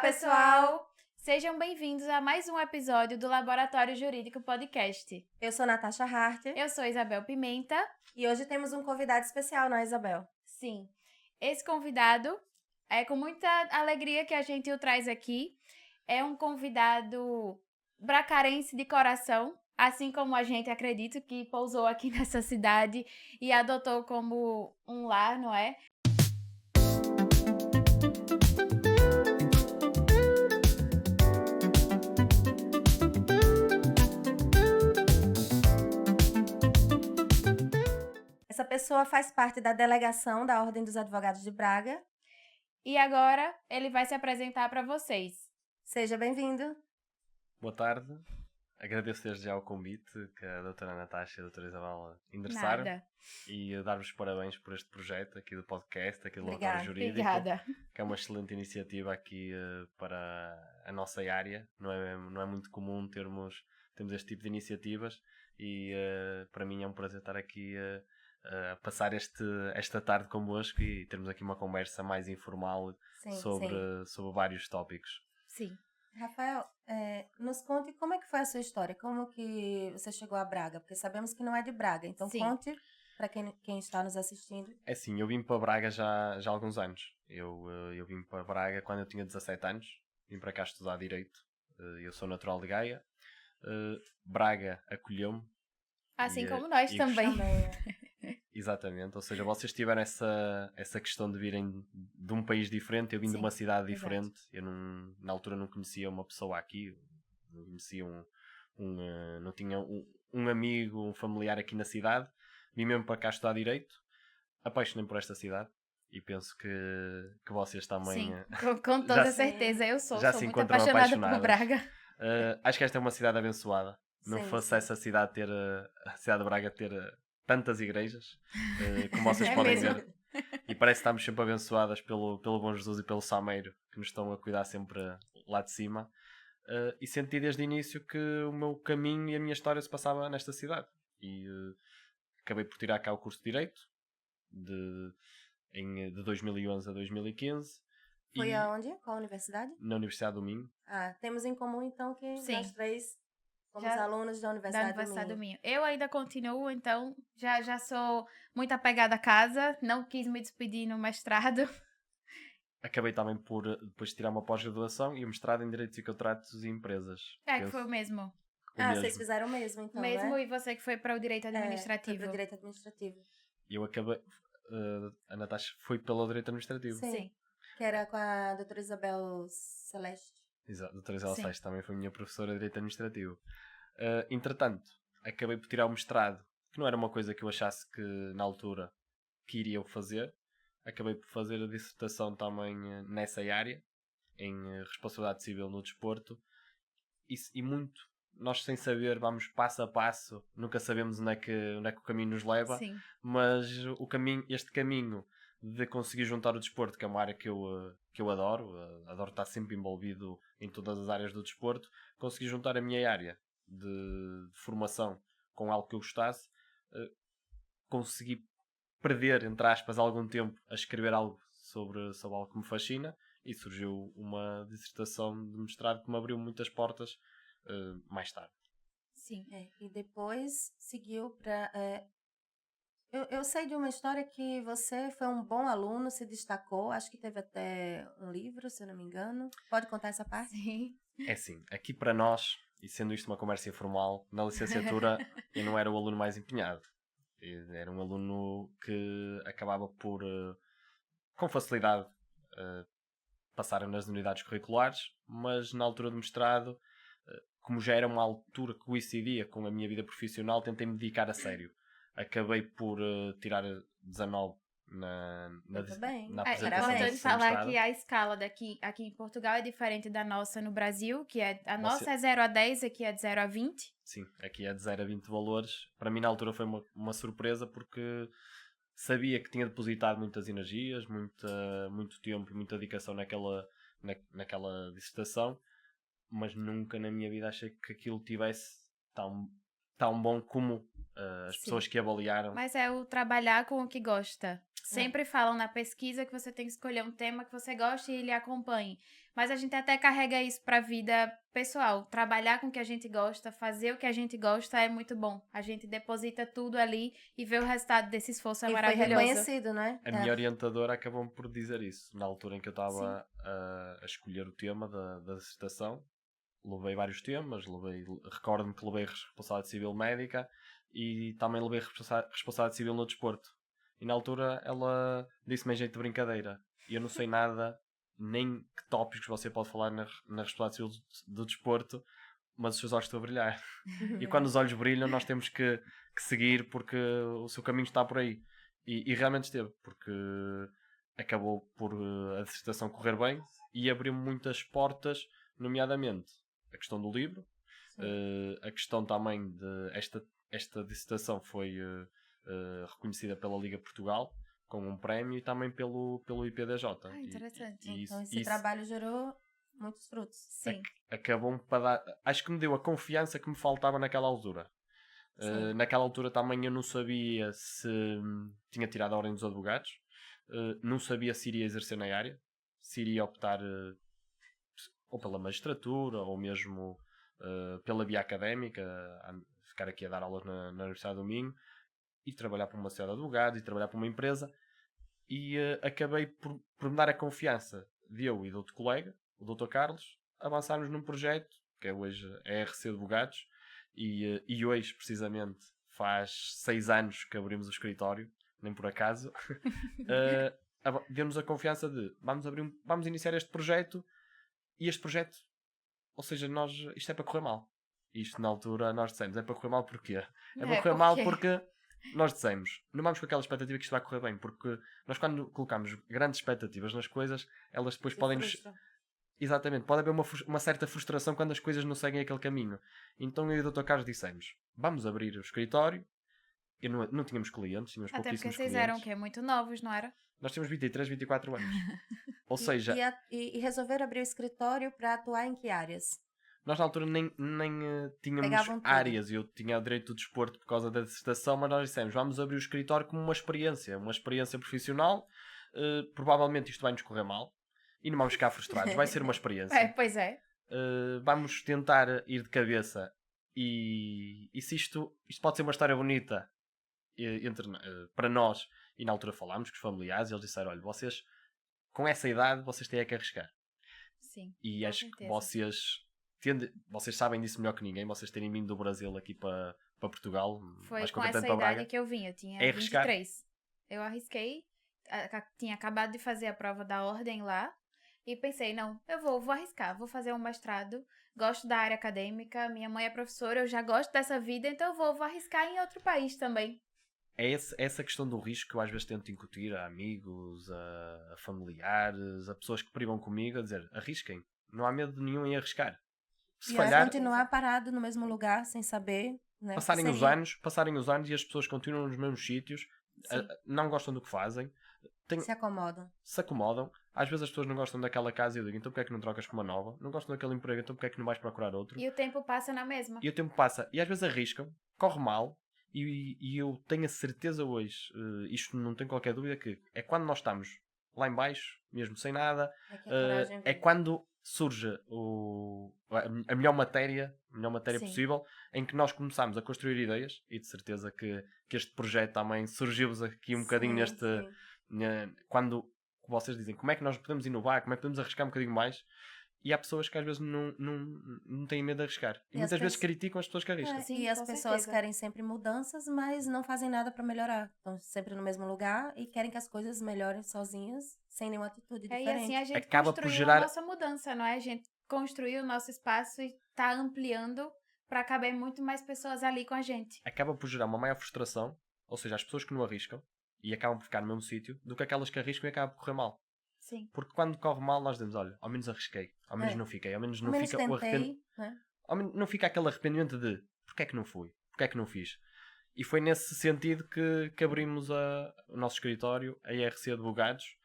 pessoal! Sejam bem-vindos a mais um episódio do Laboratório Jurídico Podcast. Eu sou Natasha Hart. Eu sou Isabel Pimenta. E hoje temos um convidado especial, não é, Isabel? Sim, esse convidado, é com muita alegria que a gente o traz aqui. É um convidado bracarense de coração, assim como a gente acredita que pousou aqui nessa cidade e adotou como um lar, não é? Essa pessoa faz parte da delegação da Ordem dos Advogados de Braga. E agora ele vai se apresentar para vocês. Seja bem-vindo. Boa tarde. Agradeço desde já o convite que a doutora Natasha e a doutora Isabel endereçaram. Nada. E dar-vos parabéns por este projeto aqui do podcast, aqui do Laboratório Jurídico. Obrigada. Que é uma excelente iniciativa aqui para a nossa área. Não é muito comum termos este tipo de iniciativas e para mim é um prazer estar aqui a passar esta tarde convosco e termos aqui uma conversa mais informal sobre vários tópicos. Sim. Rafael, nos conte como é que foi a sua história, como que você chegou a Braga, porque sabemos que não é de Braga, então Sim. Conte para quem está nos assistindo. É assim, eu vim para Braga já há alguns anos. Eu vim para Braga quando eu tinha 17 anos, vim para cá estudar Direito, eu sou natural de Gaia, Braga acolheu-me. Assim como nós também. Exatamente, ou seja, vocês tiveram essa questão de virem de um país diferente, eu vim de uma cidade diferente, eu na altura não conhecia uma pessoa aqui, não conhecia não tinha um amigo, um familiar aqui na cidade, vim mesmo para cá estudar Direito, apaixonei-me por esta cidade e penso que vocês também... Sim, com toda certeza, eu sou muito apaixonada por Braga. Acho que esta é uma cidade abençoada, não fosse essa cidade a cidade de Braga ter... tantas igrejas, como vocês podem ver, e parece que estamos sempre abençoadas pelo bom Jesus e pelo Sameiro, que nos estão a cuidar sempre lá de cima, e senti desde o início que o meu caminho e a minha história se passava nesta cidade, e acabei por tirar cá o curso de Direito, de 2011 a 2015. Foi aonde? Qual universidade? Na Universidade do Minho. Temos em comum então que nós três... Somos alunos da Universidade do Minho. Eu ainda continuo, então já sou muito apegada à casa, não quis me despedir no mestrado. Acabei também por depois tirar uma pós-graduação e o mestrado em Direitos e Contratos e Empresas. Que foi o mesmo. Vocês fizeram o mesmo, então, mesmo, né? E você que foi para o Direito Administrativo. Foi para o Direito Administrativo. E eu acabei... a Natasha foi pelo Direito Administrativo. Sim. Que era com a doutora Isabel Celeste. Exato, a doutora Isabel Celeste também foi minha professora de Direito Administrativo. Entretanto, acabei por tirar o mestrado, que não era uma coisa que eu achasse que na altura que iria fazer. Acabei por fazer a dissertação também nessa área, em responsabilidade civil no desporto, e muito, nós sem saber, vamos passo a passo, nunca sabemos onde é que o caminho nos leva. Sim. Mas este caminho de conseguir juntar o desporto, que é uma área que eu adoro estar sempre envolvido em todas as áreas do desporto, consegui juntar a minha área de formação com algo que eu gostasse, consegui perder, entre aspas, algum tempo a escrever algo sobre algo que me fascina e surgiu uma dissertação de mestrado que me abriu muitas portas mais tarde. Sim, e depois seguiu para... Eu sei de uma história que você foi um bom aluno, se destacou, acho que teve até um livro, se eu não me engano. Pode contar essa parte? Sim. É assim, aqui para nós, e sendo isto uma conversa informal, na licenciatura eu não era o aluno mais empenhado. Eu era um aluno que acabava por, com facilidade, passar nas unidades curriculares, mas na altura do mestrado, como já era uma altura que coincidia com a minha vida profissional, tentei me dedicar a sério. Acabei por tirar 19 na apresentação. É importante falar que a escala aqui em Portugal é diferente da nossa no Brasil, que a nossa é 0 a 10, aqui é de 0 a 20. Sim, aqui é de 0 a 20 valores. Para mim na altura foi uma surpresa porque sabia que tinha depositado muitas energias, muito tempo e muita dedicação naquela dissertação, mas nunca na minha vida achei que aquilo tivesse tão bom como as Sim. pessoas que avaliaram. Mas é o trabalhar com o que gosta. É. Sempre falam na pesquisa que você tem que escolher um tema que você goste e ele acompanhe. Mas a gente até carrega isso pra vida pessoal. Trabalhar com o que a gente gosta, fazer o que a gente gosta é muito bom. A gente deposita tudo ali e vê o resultado desse esforço é E foi maravilhoso. reconhecido, né? A minha orientadora acabou por dizer isso. Na altura em que eu estava Sim. a escolher o tema da dissertação, levei vários temas, recordo-me que levei responsabilidade civil médica e também levei responsabilidade civil no desporto. E na altura ela disse-me em jeito de brincadeira: eu não sei nada, nem que tópicos você pode falar na responsabilidade civil do desporto, mas os seus olhos estão a brilhar. E quando os olhos brilham, nós temos que seguir porque o seu caminho está por aí. E realmente esteve, porque acabou por a dissertação correr bem e abriu muitas portas, nomeadamente a questão do livro, a questão também de esta dissertação foi reconhecida pela Liga Portugal com um prémio e também pelo IPDJ. Ah, interessante. Então esse trabalho gerou muitos frutos. Sim. Acabou-me para dar. Acho que me deu a confiança que me faltava naquela altura. Naquela altura também eu não sabia se tinha tirado a ordem dos advogados, não sabia se iria exercer na área, se iria optar ou pela magistratura ou mesmo pela via académica, ficar aqui a dar aulas na Universidade do Minho e trabalhar para uma sociedade de advogados e trabalhar para uma empresa. E acabei por me dar a confiança de eu e do outro colega, o Dr. Carlos, avançarmos num projeto que é hoje a RC Advogados e hoje precisamente faz 6 anos que abrimos o escritório, nem por acaso. Deu-nos a confiança de vamos iniciar este projeto e este projeto, ou seja, isto é para correr mal. Isto na altura nós dissemos, é para correr mal porquê? É para correr mal porque nós dissemos, não vamos com aquela expectativa que isto vai correr bem, porque nós quando colocamos grandes expectativas nas coisas, elas depois podem nos... Exatamente, pode haver uma certa frustração quando as coisas não seguem aquele caminho. Então eu e o Dr. Carlos dissemos, vamos abrir o escritório. E não tínhamos clientes, tínhamos Até pouquíssimos porque vocês clientes. eram que muito novos, não era? Nós tínhamos 23, 24 anos. Ou seja... E resolveram abrir o escritório para atuar em que áreas? Nós na altura nem tínhamos áreas. Eu tinha o direito do desporto por causa da dissertação, mas nós dissemos, vamos abrir o escritório como uma experiência profissional. Provavelmente isto vai nos correr mal. E não vamos ficar frustrados, vai ser uma experiência. Pois é. Vamos tentar ir de cabeça. E se isto pode ser uma história bonita para nós, e na altura falámos com os familiares, e eles disseram, olha, vocês com essa idade, vocês têm que arriscar. Sim, e acho que vocês sabem disso melhor que ninguém, vocês terem vindo do Brasil aqui para Portugal. Foi mais com essa para idade Braga. que eu vim, eu tinha arriscar. 23. Eu arrisquei, tinha acabado de fazer a prova da ordem lá, e pensei, não, eu vou arriscar, vou fazer um mestrado, gosto da área acadêmica, minha mãe é professora, eu já gosto dessa vida, então eu vou arriscar em outro país também. É essa questão do risco que eu às vezes tento incutir a amigos, a familiares, a pessoas que privam comigo, a dizer, arrisquem, não há medo nenhum em arriscar. Se falhar, continuar parado no mesmo lugar, sem saber, né? Passarem os anos e as pessoas continuam nos mesmos sítios, não gostam do que fazem. Se acomodam. Às vezes as pessoas não gostam daquela casa e eu digo, então porque é que não trocas com uma nova? Não gostam daquele emprego, então porque é que não vais procurar outro? E o tempo passa na mesma. E o tempo passa. E às vezes arriscam, corre mal, e eu tenho a certeza hoje, isto não tenho qualquer dúvida, que é quando nós estamos lá em baixo, mesmo sem nada, é quando surge a melhor matéria possível, em que nós começamos a construir ideias, e de certeza que este projeto também surgiu-nos aqui um bocadinho neste... Quando vocês dizem como é que nós podemos inovar, como é que podemos arriscar um bocadinho mais, e há pessoas que às vezes não têm medo de arriscar. E muitas vezes criticam as pessoas que arriscam. Sim, e as pessoas querem sempre mudanças, mas não fazem nada para melhorar. Estão sempre no mesmo lugar e querem que as coisas melhorem sozinhas, sem nenhuma atitude diferente. E assim a gente acaba construiu a nossa mudança, não é? A gente construiu o nosso espaço e está ampliando para caber muito mais pessoas ali com a gente. Acaba por gerar uma maior frustração, ou seja, as pessoas que não arriscam e acabam por ficar no mesmo sítio, do que aquelas que arriscam e acabam por correr mal. Sim. Porque quando corre mal nós dizemos, olha, ao menos arrisquei, ao menos não fiquei, ao menos não fica tentei, o arrependimento, não fica aquele arrependimento de porque é que não fui, porque é que não fiz. E foi nesse sentido que abrimos o nosso escritório, a IRC Advogados,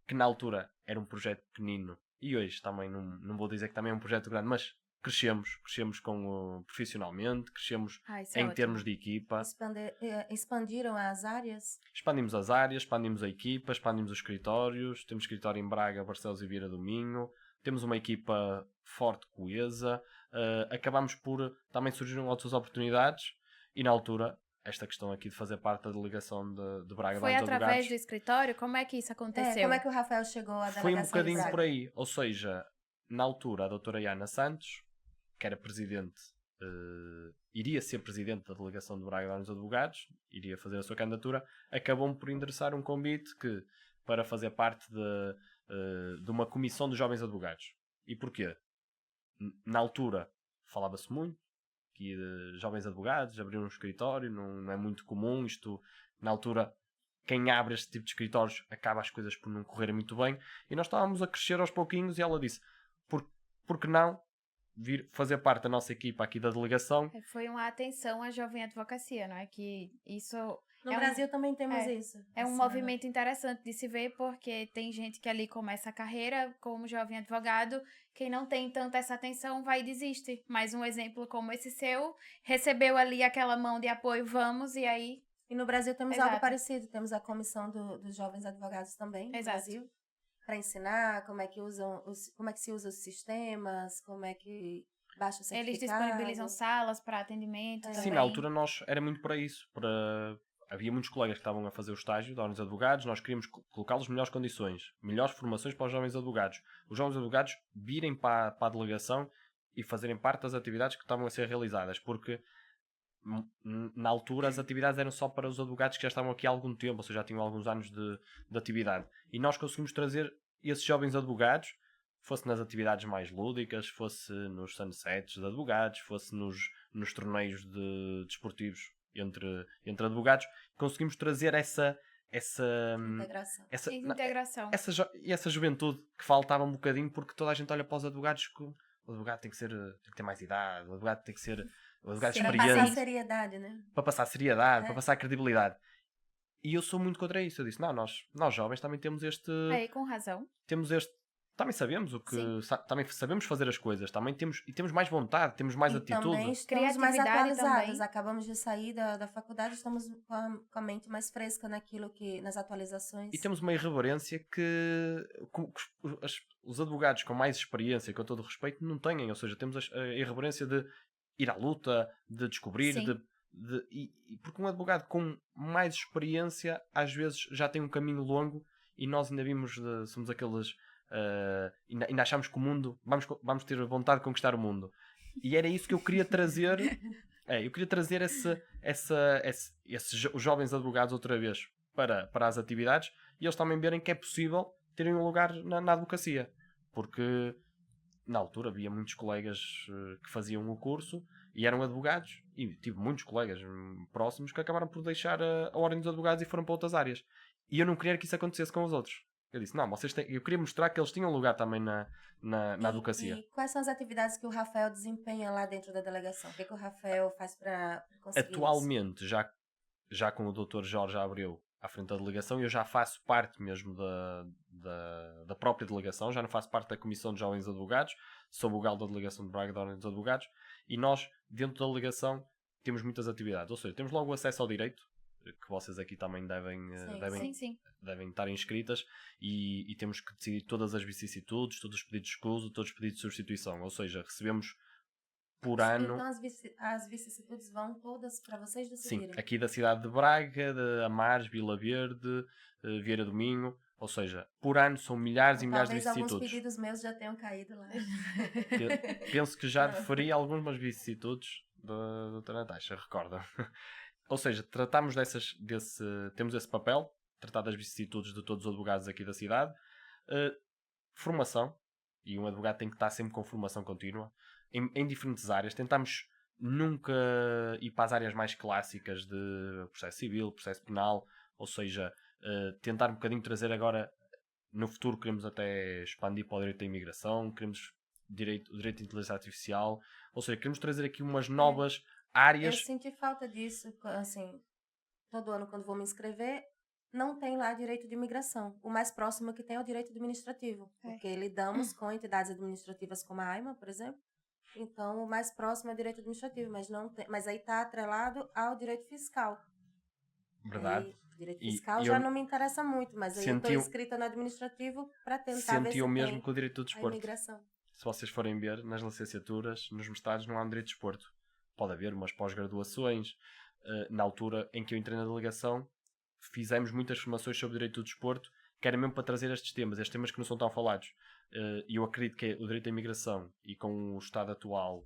que na altura era um projeto pequenino, e hoje também não vou dizer que também é um projeto grande, mas crescemos profissionalmente, crescemos Isso é em ótimo. termos de equipa, Expandiram as áreas? expandimos as áreas, expandimos a equipa, expandimos os escritórios, temos escritório em Braga, Barcelos e Vieira do Minho, temos uma equipa forte, coesa, acabamos por, também surgiram outras oportunidades e na altura, esta questão aqui de fazer parte da delegação de Braga Foi de através Advogados, do escritório? Como é que isso aconteceu? Como é que o Rafael chegou à foi um delegação de bocadinho Braga? por aí, ou seja, na altura a doutora Iana Santos, que era presidente, iria ser presidente da delegação de Braga dos Advogados, iria fazer a sua candidatura, acabou-me por endereçar um convite para fazer parte de uma comissão de jovens advogados. E porquê? Na altura falava-se muito que jovens advogados abriram um escritório, não é muito comum isto. Na altura, quem abre este tipo de escritórios acaba as coisas por não correrem muito bem, e nós estávamos a crescer aos pouquinhos e ela disse, por que não vir fazer parte da nossa equipa aqui da delegação? Foi uma atenção à jovem advocacia, não é? Que isso No é Brasil também temos é, isso. é um movimento interessante de se ver, porque tem gente que ali começa a carreira como jovem advogado, quem não tem tanta essa atenção vai e desiste. Mas um exemplo como esse seu, recebeu ali aquela mão de apoio, vamos, e aí... E no Brasil temos Exato. algo parecido, temos a comissão dos jovens advogados também, no Exato. Brasil, para ensinar como é que se usa os sistemas, como é que baixa o certificado. Eles disponibilizam salas para atendimento também. Sim, na altura nós era muito para isso, havia muitos colegas que estavam a fazer o estágio de ordens de advogados, nós queríamos colocá-los em melhores condições, melhores formações para os jovens advogados. Os jovens advogados virem para a delegação e fazerem parte das atividades que estavam a ser realizadas, porque na altura as atividades eram só para os advogados que já estavam aqui há algum tempo, ou seja, já tinham alguns anos de atividade. E nós conseguimos trazer esses jovens advogados, fosse nas atividades mais lúdicas, fosse nos sunsets de advogados, fosse nos torneios desportivos entre advogados, conseguimos trazer essa integração. Essa juventude que faltava um bocadinho, porque toda a gente olha para os advogados que o advogado tem que ter mais idade, o advogado tem que ser o advogado experiente. Para passar seriedade, né? Para passar seriedade, para passar credibilidade. E eu sou muito contra isso. Eu disse, não, nós jovens também temos este... Aí, com razão. Temos este... Também sabemos também sabemos fazer as coisas, também temos mais vontade, temos mais atitude. Também estamos mais atualizados. Acabamos de sair da faculdade, estamos com a mente mais fresca nas atualizações. E temos uma irreverência que os advogados com mais experiência, com todo o respeito, não têm. Ou seja, temos a irreverência de ir à luta, de descobrir, porque um advogado com mais experiência às vezes já tem um caminho longo, e nós ainda somos aqueles... ainda achamos que o mundo vamos ter vontade de conquistar o mundo, e era isso que eu queria trazer. Eu queria trazer os jovens advogados outra vez para as atividades, e eles também verem que é possível terem um lugar na advocacia, porque na altura havia muitos colegas que faziam o curso e eram advogados, e tive muitos colegas próximos que acabaram por deixar a ordem dos advogados e foram para outras áreas, e eu não queria que isso acontecesse com os outros. Eu disse, não, eu queria mostrar que eles tinham lugar também na advocacia. E quais são as atividades que o Rafael desempenha lá dentro da delegação? O que o Rafael faz para conseguir Atualmente, já com o Dr. Jorge Abreu à frente da delegação, eu já faço parte mesmo da própria delegação, já não faço parte da Comissão de Jovens Advogados, sou vogal da Delegação de Braga da Ordem dos Advogados, e nós, dentro da delegação, temos muitas atividades. Ou seja, temos logo o acesso ao direito, que vocês aqui também devem estar inscritas, e temos que decidir todas as vicissitudes, todos os pedidos de escuso, todos os pedidos de substituição. Ou seja, recebemos por ano... Então as vicissitudes vão todas para vocês decidirem? Sim, aqui da cidade de Braga, de Amares, Vila Verde, Vieira do Minho, ou seja, por ano são milhares e milhares de vicissitudes. Talvez alguns pedidos meus já tenham caído lá. Penso que já referi algumas vicissitudes da doutora Natasha, recorda. Ou seja, tratamos temos esse papel, tratar das vicissitudes de todos os advogados aqui da cidade. Formação, e um advogado tem que estar sempre com formação contínua, em diferentes áreas. Tentamos nunca ir para as áreas mais clássicas de processo civil, processo penal, ou seja, tentar um bocadinho trazer agora, no futuro queremos até expandir para o direito da imigração, queremos o direito de inteligência artificial, ou seja, queremos trazer aqui umas novas áreas. Eu senti falta disso, assim, todo ano quando vou me inscrever, não tem lá direito de imigração. O mais próximo que tem é o direito administrativo, porque lidamos com entidades administrativas como a AIMA, por exemplo, Então, o mais próximo é o direito administrativo, mas não tem, mas aí está atrelado ao direito fiscal. Verdade. Aí, direito E fiscal eu já não me interessa muito, mas aí eu estou senti, inscrita no administrativo para tentar ver senti se o mesmo tem com o direito do a desporto. imigração. Se vocês forem ver, nas licenciaturas, nos mestrados, não há um direito de desporto. Pode haver umas pós-graduações. Na altura em que eu entrei na delegação, fizemos muitas formações sobre o direito do desporto, que era mesmo para trazer estes temas que não são tão falados. E eu acredito que o direito à imigração, e com o estado atual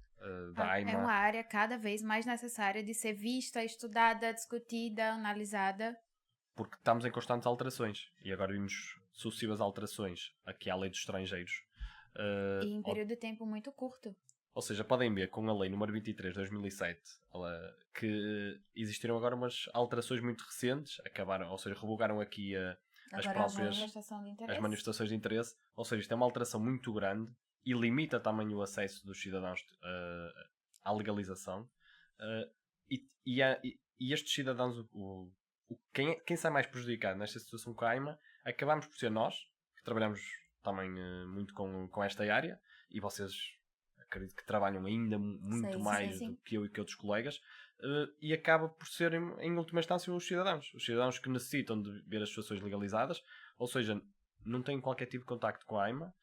da É AIMA, uma área cada vez mais necessária de ser vista, estudada, discutida, analisada. porque estamos em constantes alterações. E agora vimos sucessivas alterações aqui à lei dos estrangeiros. E em período de tempo muito curto. Ou seja, podem ver com a lei número 23 de 2007 que existiram agora umas alterações muito recentes, acabaram, ou seja, revogaram aqui as Agora, próprias Manifestação de interesse. as manifestações de interesse. Ou seja, isto é uma alteração muito grande e limita também o acesso dos cidadãos à legalização. E estes cidadãos, quem sai mais prejudicado nesta situação com a AIMA, acabamos por ser nós, que trabalhamos também muito com esta área, e vocês acredito que trabalham ainda muito Sim, mais sim. do que eu e que outros colegas, e acaba por ser, em última instância, os cidadãos que necessitam de ver as situações legalizadas, ou seja, não têm qualquer tipo de contacto com a AIMA,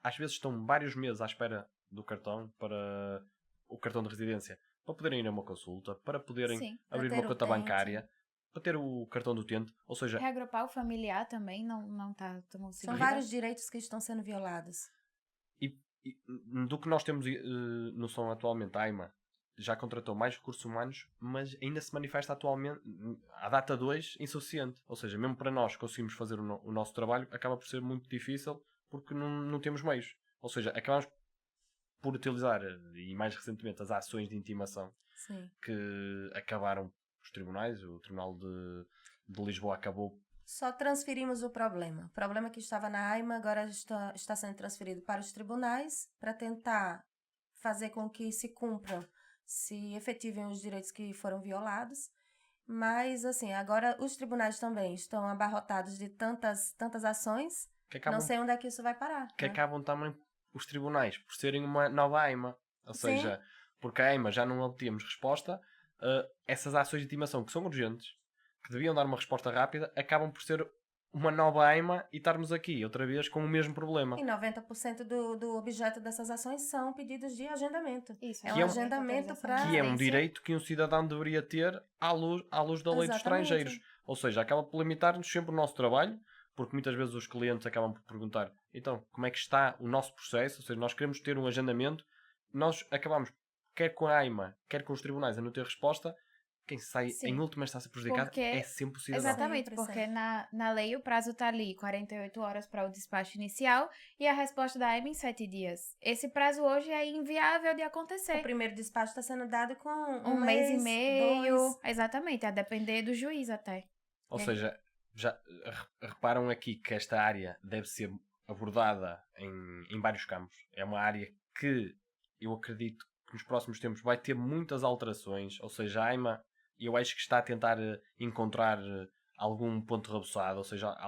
às vezes estão vários meses à espera do cartão, para o cartão de residência, para poderem ir a uma consulta, para poderem Sim. abrir Para uma ter o conta utente. bancária, para ter o cartão do utente, ou seja, Reagrupar o familiar também não tá tão São conseguindo. vários direitos que estão sendo violados. e do que nós temos noção atualmente, a AIMA já contratou mais recursos humanos, mas ainda se manifesta atualmente, à data 2, insuficiente. Ou seja, mesmo para nós conseguirmos fazer o nosso trabalho, acaba por ser muito difícil porque não temos meios. Ou seja, acabamos por utilizar, e mais recentemente, as ações de intimação Sim. que acabaram os tribunais. O Tribunal de Lisboa acabou. Só transferimos o problema. O problema que estava na AIMA agora está sendo transferido para os tribunais para tentar fazer com que se cumpram, se efetivem os direitos que foram violados. Mas, assim, agora os tribunais também estão abarrotados de tantas ações. Que acabam, Não sei onde é que isso vai parar. que acabam também os tribunais por serem uma nova AIMA. Ou Sim. seja, porque a AIMA já não obtínhamos resposta, essas ações de intimação que são urgentes, que deviam dar uma resposta rápida, acabam por ser uma nova AIMA e estarmos aqui outra vez com o mesmo problema. E 90% do objeto dessas ações são pedidos de agendamento. Isso, É Que um é um- agendamento para... Que é um direito que um cidadão deveria ter à luz da lei dos Exatamente. estrangeiros. Ou seja, acaba por limitar-nos sempre o nosso trabalho, porque muitas vezes os clientes acabam por perguntar: então, como é que está o nosso processo? Ou seja, nós queremos ter um agendamento, nós acabamos, quer com a AIMA, quer com os tribunais, a não ter resposta. Quem sai Sim. em última instância prejudicado Porque- é sempre o cidadão. Exatamente, Sempre, porque sempre. na lei o prazo tá ali 48 horas para o despacho inicial e a resposta da AIMA em 7 dias. Esse prazo hoje é inviável de O acontecer. primeiro despacho está sendo dado com Um mês e meio. 2. Exatamente, a depender do juiz até. Ou seja, já reparam aqui que esta área deve ser abordada em vários campos. É uma área que eu acredito que nos próximos tempos vai ter muitas alterações. Ou seja, a AIMA, eu acho que está a tentar encontrar algum ponto rebuçado. Ou seja, a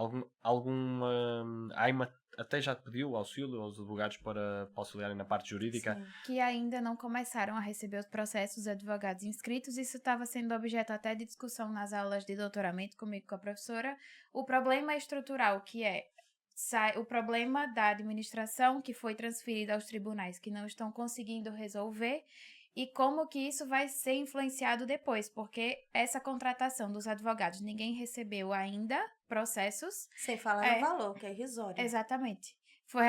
AIMA até já pediu auxílio aos advogados para auxiliarem na parte jurídica. Sim. Que ainda não começaram a receber os processos dos advogados inscritos. Isso estava sendo objeto até de discussão nas aulas de doutoramento comigo com a professora. O problema estrutural, que é o problema da administração que foi transferida aos tribunais, que não estão conseguindo resolver, e como que isso vai ser influenciado depois, porque essa contratação dos advogados, ninguém recebeu ainda processos. Sem falar É. no valor, que é irrisório. Exatamente. Foi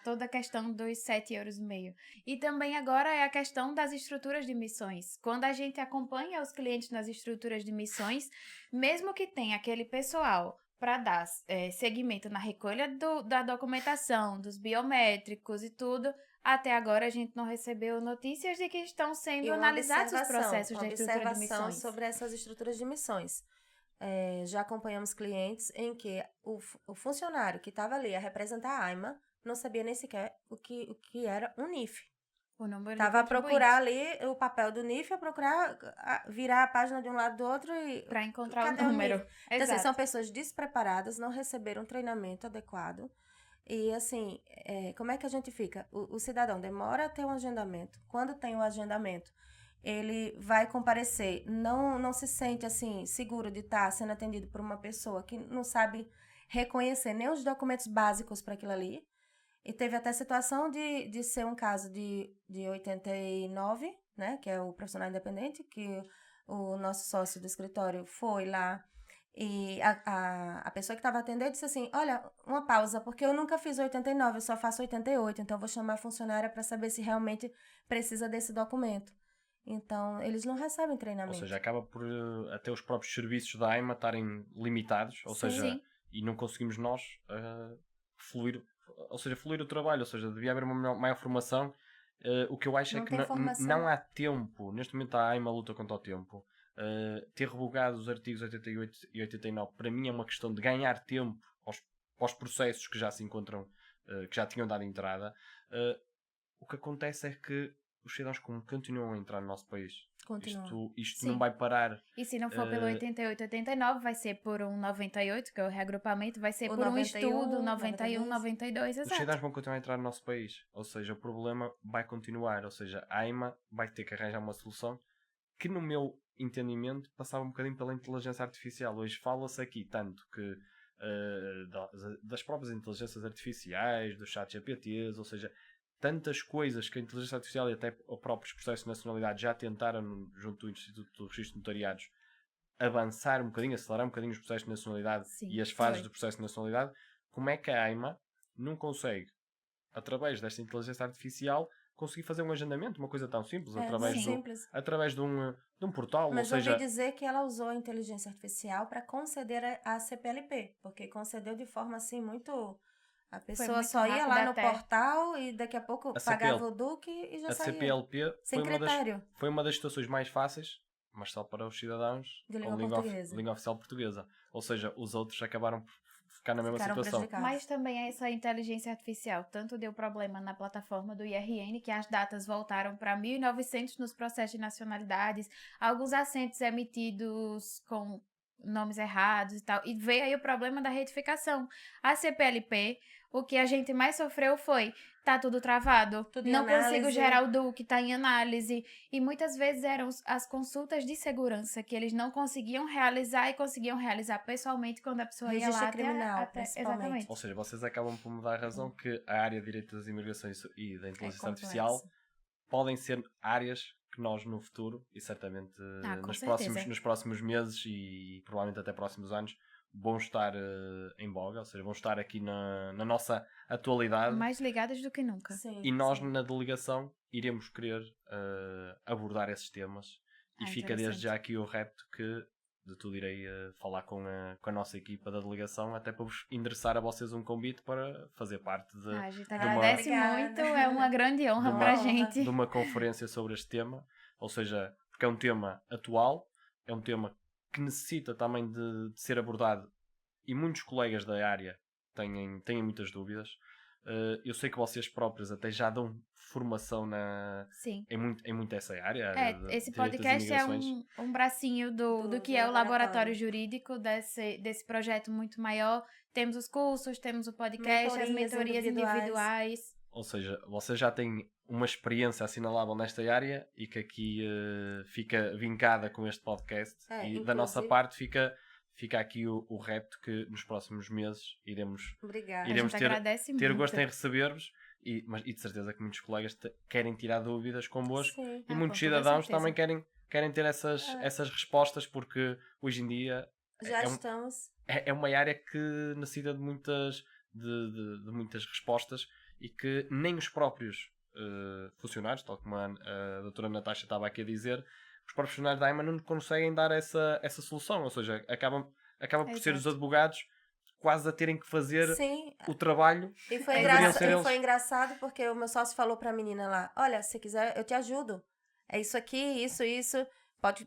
toda a questão dos 7,5 €. E também agora é a questão das estruturas de missões. Quando a gente acompanha os clientes nas estruturas de missões, mesmo que tenha aquele pessoal para dar seguimento na recolha da documentação, dos biométricos e tudo, até agora a gente não recebeu notícias de que estão sendo E uma analisados os observação, processos da estrutura de observação missões. sobre essas estruturas de missões. Já acompanhamos clientes em que o funcionário que estava ali a representar a AIMA não sabia nem sequer o que era um NIF. O número de Estava a contribuintes. procurar ali o papel do NIF, a procurar virar a página de um lado do outro e... Para encontrar Cadê o o número. NIF? Então, assim, Exato. são pessoas despreparadas, não receberam um treinamento adequado. E assim, como é que a gente fica? O cidadão demora a ter um agendamento. Quando tem o agendamento, ele vai comparecer, não se sente assim seguro de estar sendo atendido por uma pessoa que não sabe reconhecer nem os documentos básicos para aquilo ali. E teve até situação de ser um caso de 89, né, que é o profissional independente, que o nosso sócio do escritório foi lá e a pessoa que estava atendendo disse assim, olha, uma pausa, porque eu nunca fiz 89, eu só faço 88, então eu vou chamar a funcionária para saber se realmente precisa desse documento. Então, eles não recebem Ou treinamento. seja, acaba por até os próprios serviços da AIMA estarem limitados, ou seja, Sim. e não conseguimos nós fluir, ou seja, fluir o trabalho, ou seja, devia haver uma maior formação. O que eu acho Não é que tem formação. não há tempo, neste momento a AIMA luta contra o tempo. Ter revogado os artigos 88 e 89 para mim é uma questão de ganhar tempo aos processos que já se encontram, que já tinham dado entrada. O que acontece é que os cidadãos continuam a entrar no nosso país. Continua. Isto Sim. não vai parar. E se não for pelo 88, 89, vai ser por um 98, que é o reagrupamento, vai ser O por um 91, estudo, 91, 92, Os exato. cidadãos vão continuar a entrar no nosso país. Ou seja, o problema vai continuar. Ou seja, a AIMA vai ter que arranjar uma solução que, no meu entendimento, passava um bocadinho pela inteligência artificial. Hoje fala-se aqui tanto que das próprias inteligências artificiais, dos chat GPTs, ou seja, tantas coisas que a inteligência artificial e até os próprios processos de nacionalidade já tentaram, junto do Instituto do Registro de Notariados, avançar um bocadinho, acelerar um bocadinho os processos de nacionalidade. Sim, E as fases foi. do processo de nacionalidade. Como é que a AIMA não consegue, através desta inteligência artificial, conseguir fazer um agendamento, uma coisa tão simples, Muito simples. através de um portal, Mas ou ouvi seja, dizer que ela usou a inteligência artificial para conceder a CPLP, porque concedeu de forma assim muito... A pessoa muito só ia lá rápida no até. portal e daqui a pouco A pagava CPL o Duque e já a saía. CPLP Sem critério. foi uma das situações mais fáceis, mas só para os cidadãos De com língua portuguesa. língua oficial portuguesa. Ou seja, os outros acabaram por ficar na mesma Ficaram situação. prejudicados. Mas também essa inteligência artificial tanto deu problema na plataforma do IRN, que as datas voltaram para 1900 nos processos de nacionalidades, alguns assentos emitidos com nomes errados e tal, e veio aí o problema da retificação. A CPLP, o que a gente mais sofreu foi, tá tudo travado, Tudo em não consigo análise. gerar o DUC, tá em análise, e muitas vezes eram as consultas de segurança que eles não conseguiam realizar e conseguiam realizar pessoalmente quando a pessoa ia Registro lá criminal, principalmente. exatamente. Ou seja, vocês acabam por me dar a razão que a área de Direito das Imigrações e da Inteligência Artificial complexo. podem ser áreas que nós no futuro, e certamente Com nos próximos meses e provavelmente até próximos anos, vão estar em voga, ou seja, vão estar aqui na nossa atualidade. Mais ligadas do que nunca. Sim, E nós, sim. na delegação, iremos querer abordar esses temas. E fica desde interessante. já aqui o repto que de tudo irei falar com a nossa equipa da delegação, até para vos endereçar a vocês um convite para fazer parte de, A gente uma- agradece Obrigada. muito, é uma grande honra uma- pra honra. gente. de uma conferência sobre este tema. Ou seja, porque é um tema atual, é um tema que necessita também de ser abordado e muitos colegas da área têm muitas dúvidas. Eu sei que vocês próprios até já dão formação Sim. em muito essa área. a área de Esse direito das podcast é imigrações. um bracinho do que Do é o laboratório laboratório. jurídico desse projeto muito maior. Temos os cursos, temos o podcast, as mentorias individuais. Ou seja, vocês já têm uma experiência assinalável nesta área e que aqui fica vincada com este podcast. E da nossa inclusive- parte fica aqui o repto que nos próximos meses iremos Obrigada. Iremos A gente ter agradece o muito. gosto em receber-vos e de certeza que muitos colegas querem tirar dúvidas convosco Sim. e com muitos toda cidadãos certeza. também querem ter essas respostas, porque hoje em dia Já é estamos. é uma área que necessita de muitas respostas e que nem os próprios funcionários, tal como a doutora Natasha estava aqui a dizer, os próprios funcionários da AIMA não conseguem dar essa solução, ou seja, acaba por ser os Exato. advogados quase a terem que fazer Sim. o trabalho. E foi, Deveriam ser e eles. foi engraçado porque o meu sócio falou pra menina lá, olha, se quiser eu te ajudo. É isso aqui, isso.